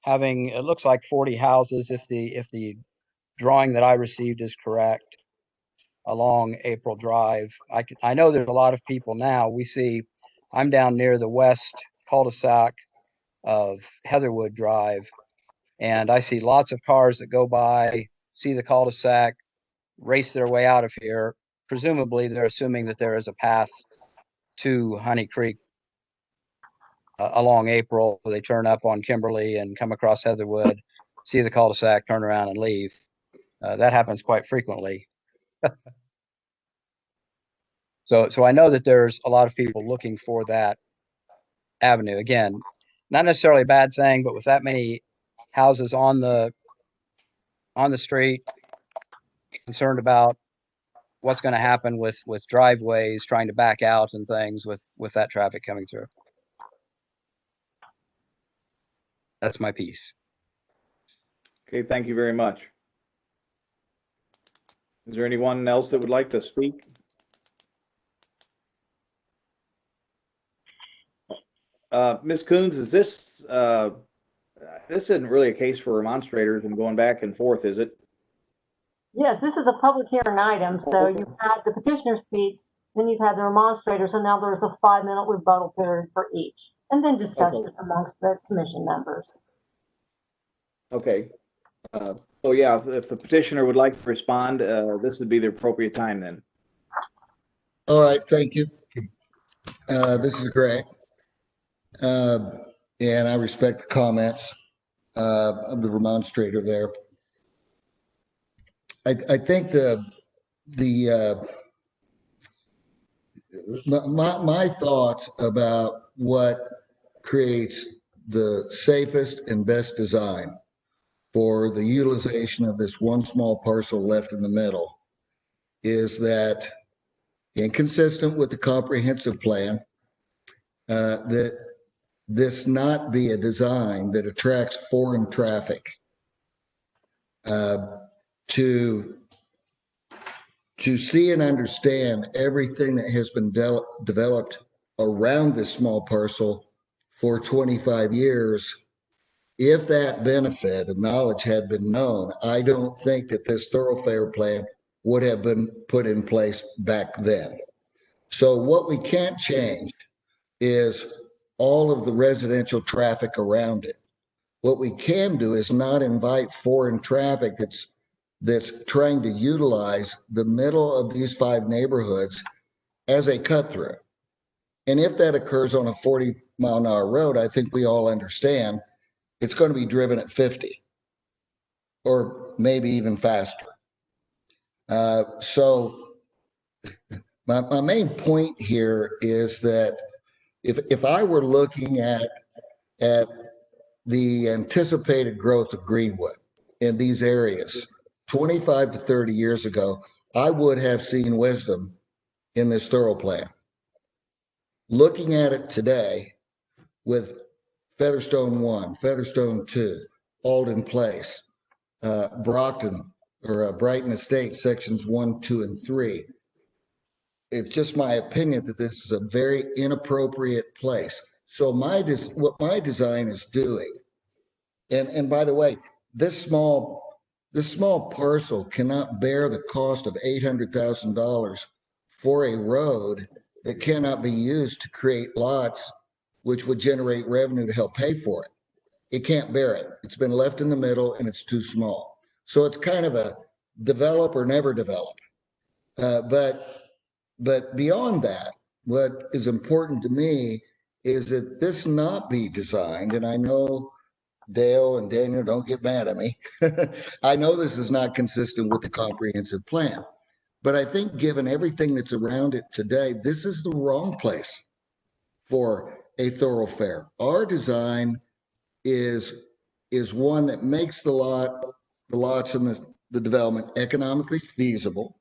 Having, it looks like 40 houses, if the drawing that I received is correct, along April Drive. I know there's a lot of people now. I'm down near the west cul-de-sac of Heatherwood Drive, and I see lots of cars that go by, see the cul-de-sac, race their way out of here. Presumably, they're assuming that there is a path to Honey Creek along April. They turn up on Kimberly and come across Heatherwood, see the cul-de-sac, turn around and leave. That happens quite frequently. So I know that there's a lot of people looking for that avenue. Again, not necessarily a bad thing, but with that many houses on the street, concerned about what's going to happen with driveways trying to back out and things with that traffic coming through. That's my piece.
Okay, thank you very much. Is there anyone else that would like to speak? Ms. Coons, is this isn't really a case for remonstrators and going back and forth, is it?
Yes, this is a public hearing item, so you've had the petitioner speak, then you've had the remonstrators, and now there's a 5-minute rebuttal period for each, and then discussion amongst the commission members.
Okay. So yeah, if the petitioner would like to respond, this would be the appropriate time then.
All right, thank you. This is Greg. And I respect the comments of the remonstrator there. I think my thoughts about what creates the safest and best design for the utilization of this one small parcel left in the middle is that, inconsistent with the comprehensive plan, that this not be a design that attracts foreign traffic to see and understand everything that has been developed around this small parcel for 25 years. If that benefit of knowledge had been known, I don't think that this thoroughfare plan would have been put in place back then. So what we can't change is all of the residential traffic around it. What we can do is not invite foreign traffic that's trying to utilize the middle of these 5 neighborhoods as a cut through. And if that occurs on a 40-mile-an-hour road, I think we all understand it's going to be driven at 50 or maybe even faster. So my main point here is that if I were looking at the anticipated growth of Greenwood in these areas 25 to 30 years ago, I would have seen wisdom in this thorough plan. Looking at it today with Featherstone 1, Featherstone 2, Alden Place, Brockton or Brighton Estates, sections 1, 2, and 3. It's just my opinion that this is a very inappropriate place. So what my design is doing, and by the way, this small parcel cannot bear the cost of $800,000 for a road that cannot be used to create lots which would generate revenue to help pay for it. It can't bear it. It's been left in the middle and it's too small. So it's kind of a develop or never develop. But beyond that, what is important to me is that this not be designed, and I know Dale and Daniel, don't get mad at me. I know this is not consistent with the comprehensive plan, but I think given everything that's around it today, this is the wrong place for a thoroughfare. Our design is one that makes the lots in the development economically feasible,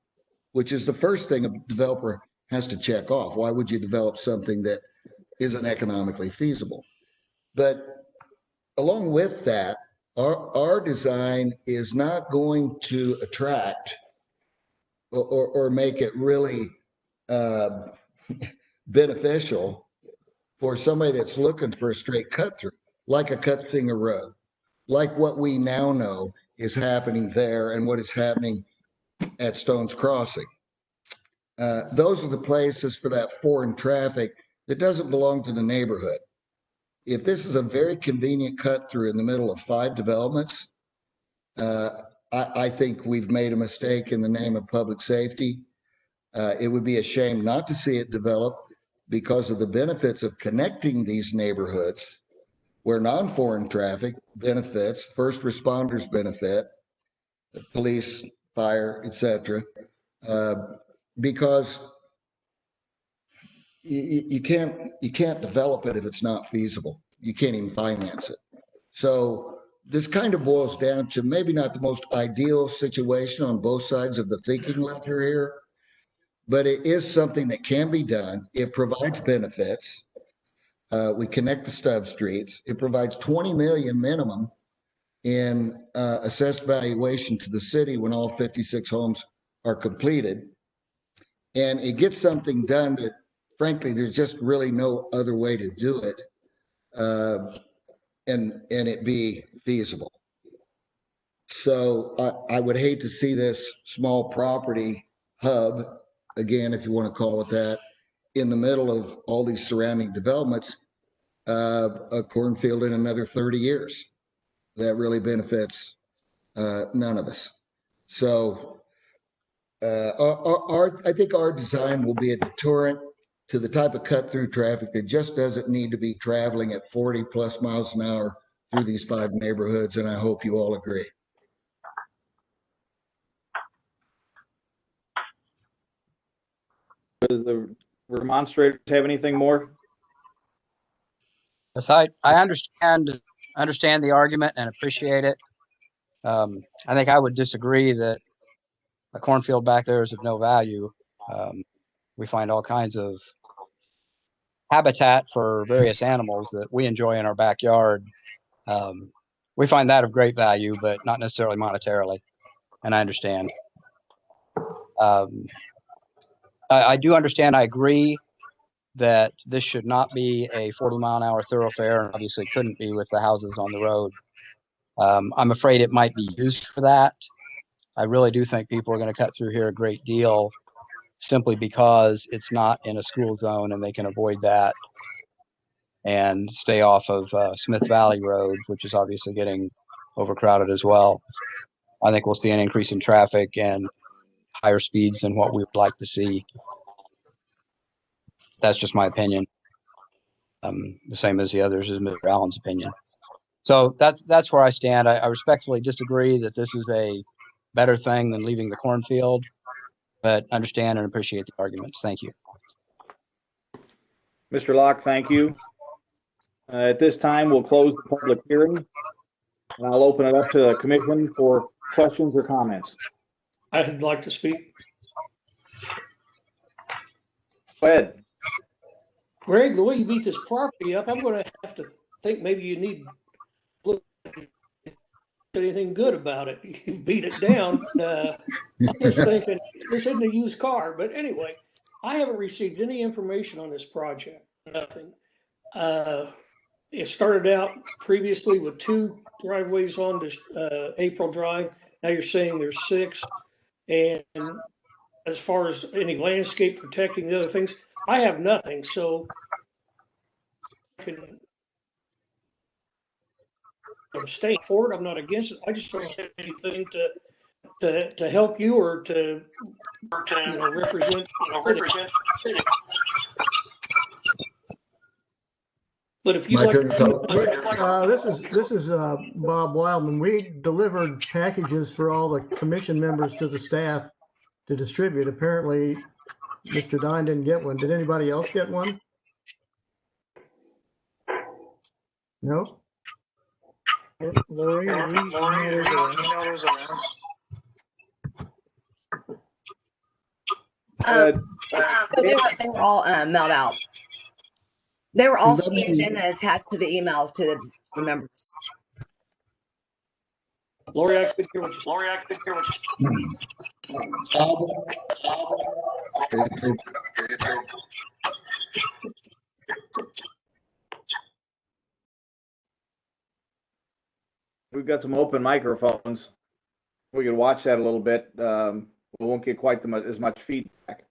which is the first thing a developer has to check off. Why would you develop something that isn't economically feasible? But along with that, our design is not going to attract or make it really beneficial for somebody that's looking for a straight cut through, like a Cutsinger Road, like what we now know is happening there and what is happening at Stone's Crossing. Those are the places for that foreign traffic that doesn't belong to the neighborhood. If this is a very convenient cut through in the middle of 5 developments, I think we've made a mistake in the name of public safety. It would be a shame not to see it develop because of the benefits of connecting these neighborhoods where non-foreign traffic benefits, first responders benefit, police, fire, etc. Because you can't develop it if it's not feasible. You can't even finance it. So this kind of boils down to maybe not the most ideal situation on both sides of the thinking ledger here, but it is something that can be done. It provides benefits. We connect the stub streets. It provides 20 million minimum in assessed valuation to the city when all 56 homes are completed. And it gets something done that, frankly, there's just really no other way to do it and it be feasible. So I would hate to see this small property hub, again, if you want to call it that, in the middle of all these surrounding developments, a cornfield in another 30 years. That really benefits none of us. So I think our design will be a deterrent to the type of cut through traffic that just doesn't need to be traveling at 40+ miles an hour through these 5 neighborhoods. And I hope you all agree.
Does the remonstrators have anything more?
Yes, I understand the argument and appreciate it. I think I would disagree that a cornfield back there is of no value. We find all kinds of habitat for various animals that we enjoy in our backyard. We find that of great value, but not necessarily monetarily. And I understand. I do understand. I agree that this should not be a 40-mile-an-hour thoroughfare, and obviously couldn't be with the houses on the road. I'm afraid it might be used for that. I really do think people are going to cut through here a great deal simply because it's not in a school zone and they can avoid that and stay off of Smith Valley Road, which is obviously getting overcrowded as well. I think we'll see an increase in traffic and higher speeds than what we would like to see. That's just my opinion. The same as the others is Mr. Allen's opinion. So that's where I stand. I respectfully disagree that this is a better thing than leaving the cornfield, but understand and appreciate the arguments. Thank you.
Mr. Locke, thank you. At this time, we'll close the public hearing, and I'll open it up to the commission for questions or comments.
I'd like to speak.
Go ahead.
Greg, the way you beat this property up, I'm going to have to think maybe you need to look at anything good about it. You beat it down. I'm just thinking this isn't a used car, but anyway, I haven't received any information on this project. Nothing. It started out previously with 2 driveways on this April Drive. Now you're saying there's 6. And as far as any landscape protecting the other things, I have nothing. So I'm staying for it. I'm not against it. I just don't have anything to help you or to represent. But if you like,
this is Bob Wildman. We delivered packages for all the commission members to the staff to distribute. Apparently, Mr. Dine didn't get one. Did anybody else get one? No.
Lori, emails around.
They were all mailed out. They were all scanned in and attached to the emails to the members.
Lori, I could hear what
We've got some open microphones. We can watch that a little bit. We won't get quite as much feedback.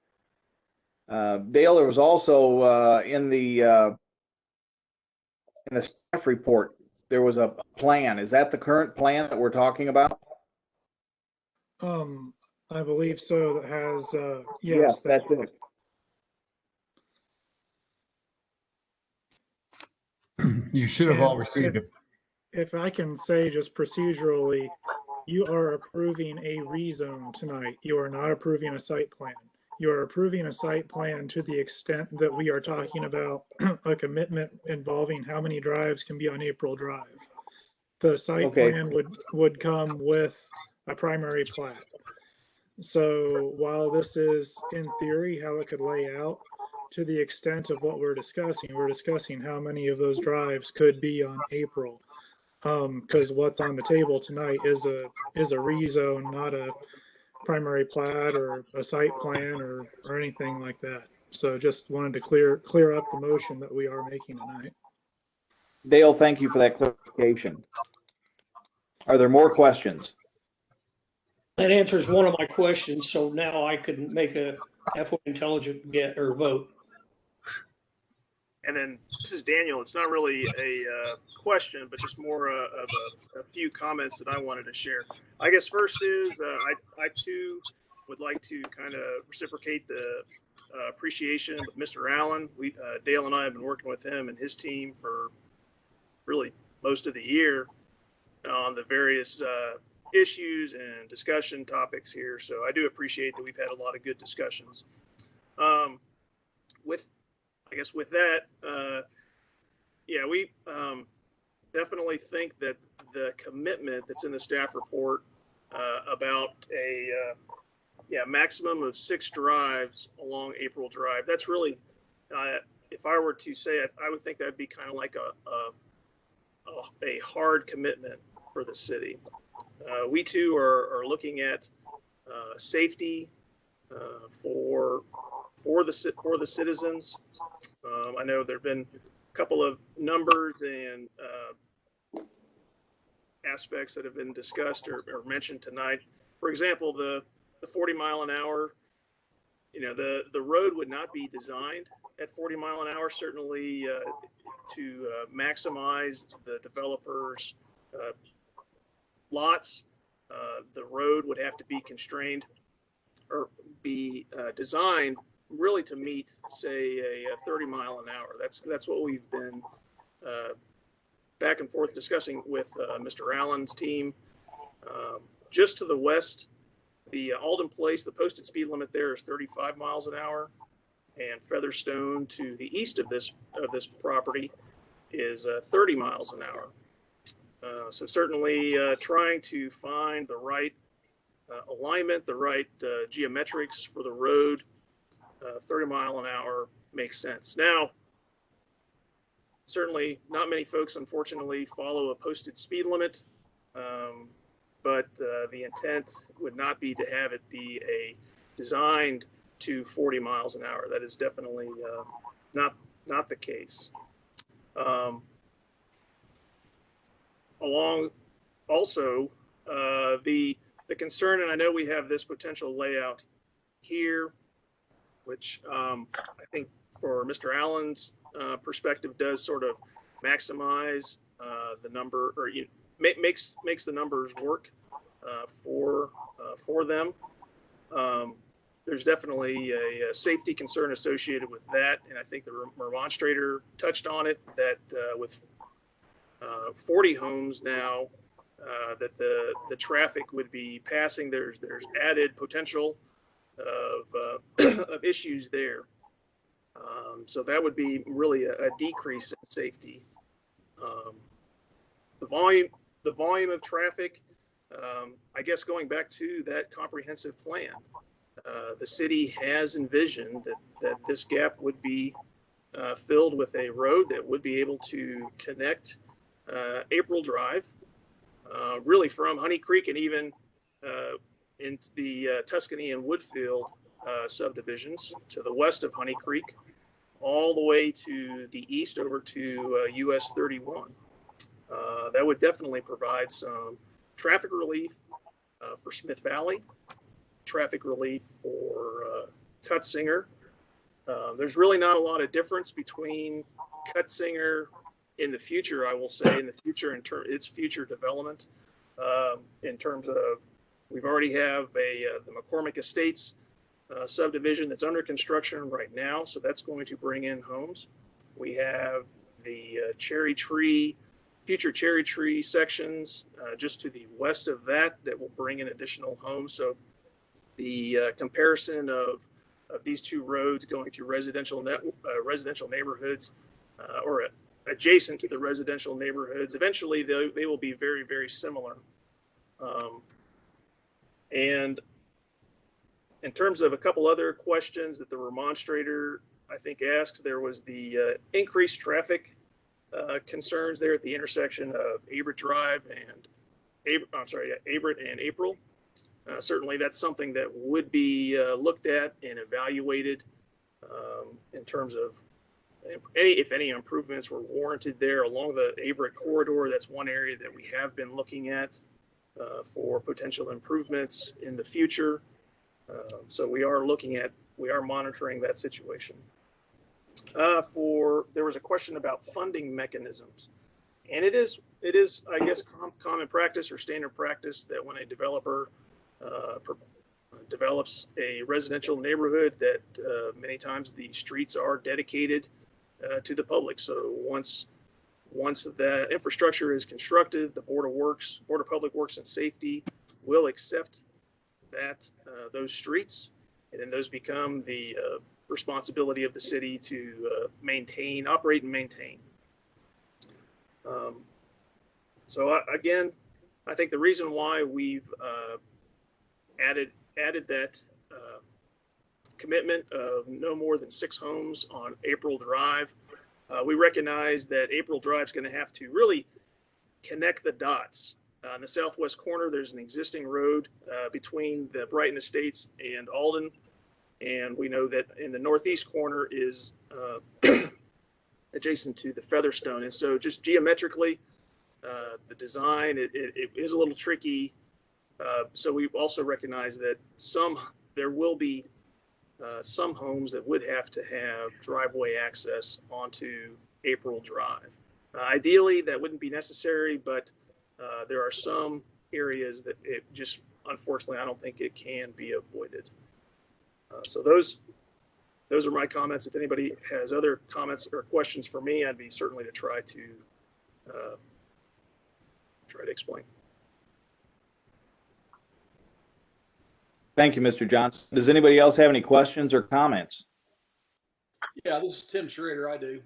Dale, there was also in the staff report, there was a plan. Is that the current plan that we're talking about?
I believe so. That has
yes, that's it.
You should have all received it.
If I can say just procedurally, you are approving a rezone tonight. You are not approving a site plan. You are approving a site plan to the extent that we are talking about a commitment involving how many drives can be on April Drive. The site plan would come with a primary plat. So while this is in theory how it could lay out, to the extent of what we're discussing how many of those drives could be on April. Because what's on the table tonight is a rezone, not a primary plat or a site plan or anything like that. So just wanted to clear up the motion that we are making tonight.
Dale, thank you for that clarification. Are there more questions?
That answers one of my questions, so now I can make a halfway intelligent vote.
And then this is Daniel. It's not really a question, but just more of a few comments that I wanted to share. I guess first is I too would like to kind of reciprocate the appreciation with Mr. Allen. Dale and I have been working with him and his team for really most of the year on the various issues and discussion topics here. So I do appreciate that we've had a lot of good discussions. With that, yeah, we definitely think that the commitment that's in the staff report about a maximum of 6 drives along April Drive, that's really, if I were to say it, I would think that'd be kind of like a hard commitment for the city. We too are looking at safety for the citizens. I know there've been a couple of numbers and aspects that have been discussed or mentioned tonight. For example, the 40 mile an hour, the road would not be designed at 40 mile an hour, certainly to maximize the developers' lots. The road would have to be constrained or be designed really to meet, say, a 30 mile an hour. That's what we've been back and forth discussing with Mr. Allen's team. Just to the west, the Alden Place, the posted speed limit there is 35 miles an hour, and Featherstone to the east of this property is 30 miles an hour. So certainly trying to find the right alignment, the right geometrics for the road, 30 mile an hour makes sense. Now, certainly not many folks, unfortunately, follow a posted speed limit, but the intent would not be to have it be designed to 40 miles an hour. That is definitely not the case. Along also the concern, and I know we have this potential layout here, which I think for Mr. Allen's perspective does sort of maximize the number, or makes the numbers work for them. There's definitely a safety concern associated with that, and I think the remonstrator touched on it, that with 40 homes now that the traffic would be passing, there's added potential of issues there. So that would be really a decrease in safety. The volume of traffic, I guess going back to that comprehensive plan, the city has envisioned that this gap would be filled with a road that would be able to connect April Drive, really from Honey Creek and even into the Tuscany and Woodfield subdivisions to the west of Honey Creek, all the way to the east over to US 31. That would definitely provide some traffic relief for Smith Valley, traffic relief for Cutsinger. There's really not a lot of difference between Cutsinger in the future, I will say, in the future, its future development, in terms of, we've already have the McCormick Estates subdivision that's under construction right now, so that's going to bring in homes. We have the future Cherry Tree sections just to the west of that will bring in additional homes. So the comparison of these two roads going through residential neighborhoods or adjacent to the residential neighborhoods, eventually they will be very, very similar. And in terms of a couple other questions that the remonstrator, I think, asked, there was the increased traffic concerns there at the intersection of Averett Drive and Averett and April. Certainly that's something that would be looked at and evaluated in terms of if any improvements were warranted there along the Averett corridor. That's one area that we have been looking at for potential improvements in the future. So we are monitoring that situation. There was a question about funding mechanisms, and it is, I guess, common practice or standard practice that when a developer develops a residential neighborhood that many times the streets are dedicated to the public. So once the infrastructure is constructed, the Board of Public Works and Safety will accept those streets, and then those become the responsibility of the city to operate and maintain. Again, I think the reason why we've added that commitment of no more than 6 homes on April Drive, we recognize that April Drive is going to have to really connect the dots. On the southwest corner, there's an existing road between the Brighton Estates and Alden, and we know that in the northeast corner is adjacent to the Featherstone. And so just geometrically, the design, it is a little tricky. So we also recognize that there will be some homes that would have to have driveway access onto April Drive. Ideally, that wouldn't be necessary, but there are some areas that it just, unfortunately, I don't think it can be avoided. So those are my comments. If anybody has other comments or questions for me, I'd be certainly to try to explain.
Thank you, Mr. Johnson. Does anybody else have any questions or comments?
Yeah, this is Tim Schrader. I do.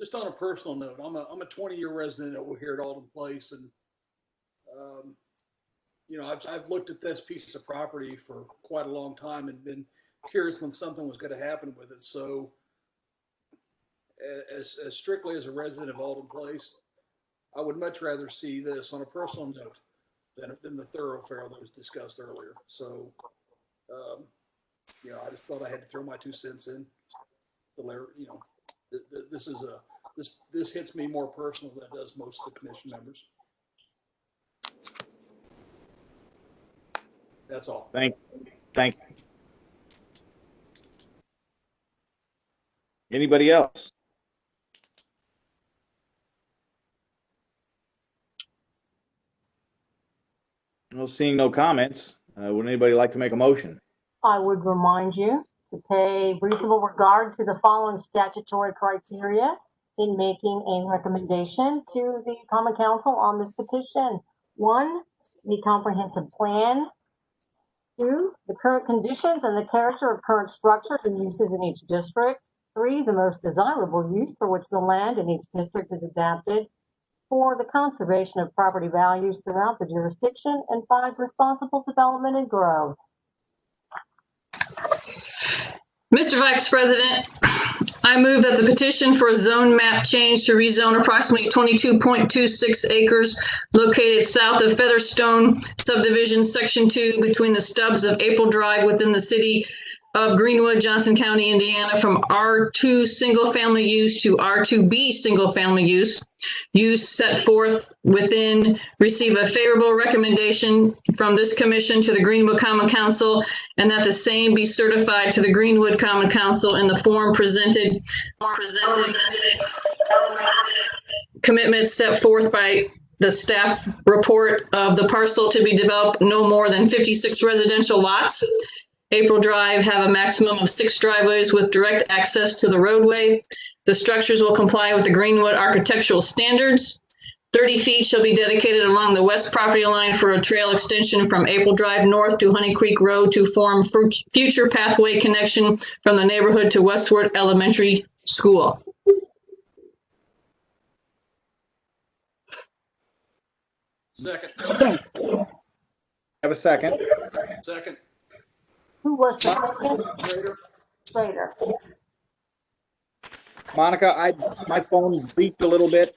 Just on a personal note, I'm a 20-year resident over here at Alden Place, and you know, I've looked at this piece of property for quite a long time and been curious when something was going to happen with it. So, as strictly as a resident of Alden Place, I would much rather see this on a personal note than the thoroughfare that was discussed earlier. So, you know, I just thought I had to throw my 2 cents in. You know, this hits me more personal than it does most of the commission members. That's all.
Thank you. Anybody else? Well, seeing no comments, would anybody like to make a motion?
I would remind you to pay reasonable regard to the following statutory criteria in making a recommendation to the Common Council on this petition. 1, the comprehensive plan. 2, the current conditions and the character of current structures and uses in each district. 3, the most desirable use for which the land in each district is adapted. 4, the conservation of property values throughout the jurisdiction. And 5, responsible development and growth.
Mr. Vice President, I move that the petition for a zone map change to rezone approximately 22.26 acres located south of Featherstone Subdivision Section 2 between the stubs of April Drive within the city of Greenwood, Johnson County, Indiana, from R2 single-family use to R2B single-family use set forth within, receive a favorable recommendation from this commission to the Greenwood Common Council, and that the same be certified to the Greenwood Common Council in the form presented commitments set forth by the staff report of the parcel to be developed no more than 56 residential lots. April Drive have a maximum of 6 driveways with direct access to the roadway. The structures will comply with the Greenwood architectural standards. 30 feet shall be dedicated along the west property line for a trail extension from April Drive north to Honey Creek Road to form future pathway connection from the neighborhood to Westward Elementary School.
Second.
Have a second.
Second.
Who was the Schrader?
Monica, my phone beeped a little bit.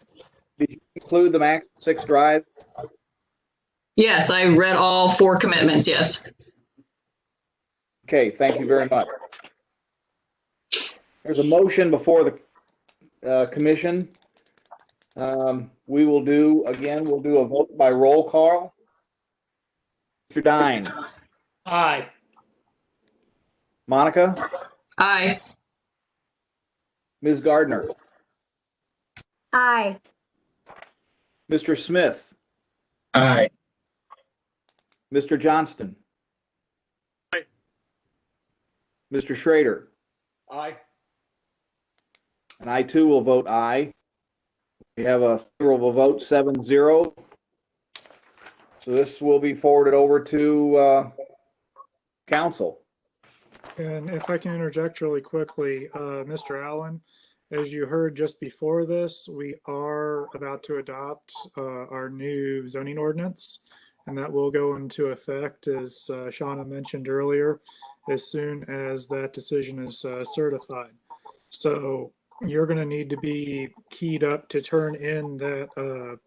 Did you include the max 6 drive?
Yes, I read all 4 commitments, yes.
Okay, thank you very much. There's a motion before the commission. We'll do a vote by roll call. Mr. Dine.
Aye.
Monica?
Aye.
Ms. Gardner?
Aye.
Mr. Smith?
Aye.
Mr. Johnston.
Aye.
Mr. Schrader.
Aye.
And I too will vote aye. We have a favorable vote, 7-0. So this will be forwarded over to council.
And if I can interject really quickly, Mr. Allen, as you heard just before this, we are about to adopt our new zoning ordinance, and that will go into effect, as Shauna mentioned earlier, as soon as that decision is certified. So you're going to need to be keyed up to turn in that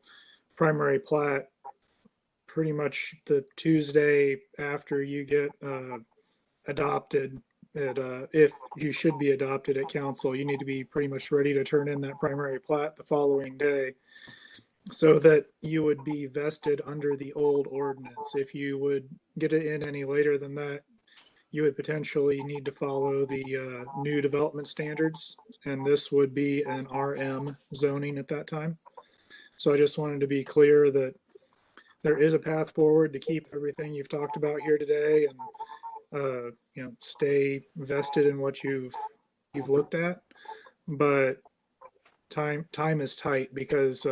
primary plat pretty much the Tuesday after you get adopted. If you should be adopted at council, you need to be pretty much ready to turn in that primary plat the following day, so that you would be vested under the old ordinance. If you would get it in any later than that, you would potentially need to follow the new development standards, and this would be an RM zoning at that time. So I just wanted to be clear that there is a path forward to keep everything you've talked about here today, and you know, stay vested in what you've looked at. But time is tight, because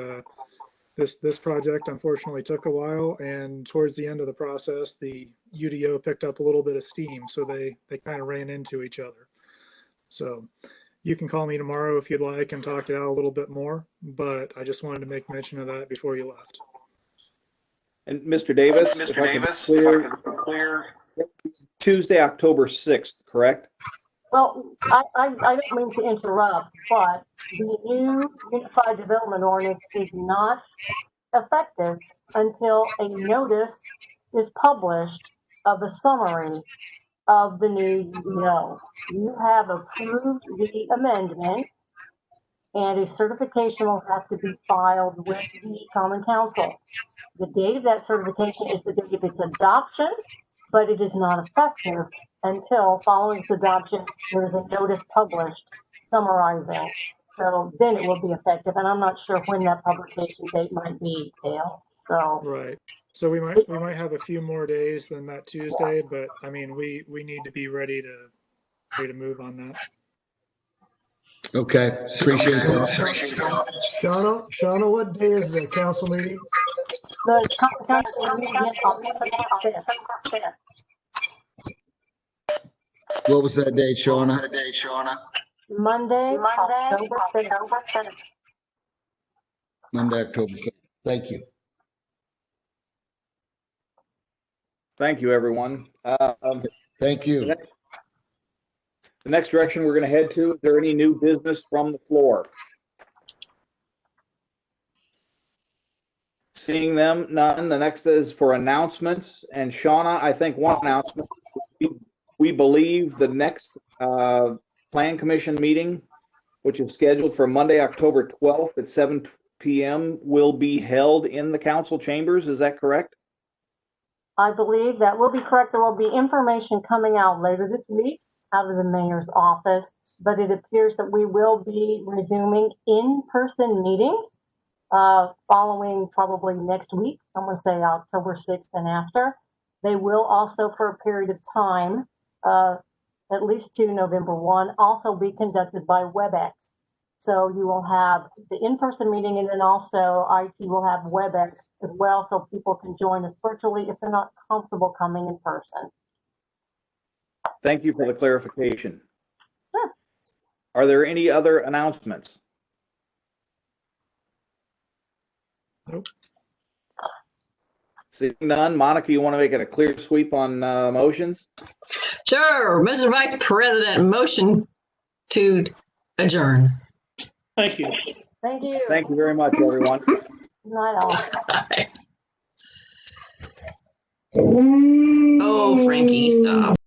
this project unfortunately took a while, and towards the end of the process, the UDO picked up a little bit of steam, so they kind of ran into each other. So you can call me tomorrow if you'd like and talk it out a little bit more, but I just wanted to make mention of that before you left.
And Mr. Davis, if I can clear Tuesday, October 6th, correct?
Well, I don't mean to interrupt, but the new Unified Development Ordinance is not effective until a notice is published of a summary of the new UDO. You have approved the amendment, and a certification will have to be filed with the Common Council. The date of that certification is the date of its adoption, but it is not effective until following its adoption, there is a notice published summarizing. So then it will be effective, and I'm not sure when that publication date might be, Dale. So
right. So we might have a few more days than that Tuesday, but I mean, we need to be ready to move on that.
Okay, appreciate that.
Shauna, what day is the council meeting?
The council meeting again on October 5th.
What was that date, Shauna?
Monday, October 5th.
Monday, October 5th. Thank you.
Thank you, everyone.
Thank you.
The next direction we're going to head to, is there any new business from the floor? Seeing them, none. The next is for announcements. And Shauna, I think one announcement, we believe the next Plan Commission meeting, which is scheduled for Monday, October 12th at 7 p.m., will be held in the council chambers. Is that correct?
I believe that will be correct. There will be information coming out later this week out of the mayor's office, but it appears that we will be resuming in-person meetings following probably next week. I'm going to say October 6th and after. They will also, for a period of time, at least to November 1, also be conducted by WebEx. So you will have the in-person meeting, and then also IT will have WebEx as well, so people can join us virtually if they're not comfortable coming in person.
Thank you for the clarification.
Sure.
Are there any other announcements?
Nope.
Seeing none, Monica, you want to make it a clear sweep on motions?
Sure. Mr. Vice President, motion to adjourn.
Thank you.
Thank you.
Thank you very much, everyone.
Good night, all.
Oh, Frankie, stop.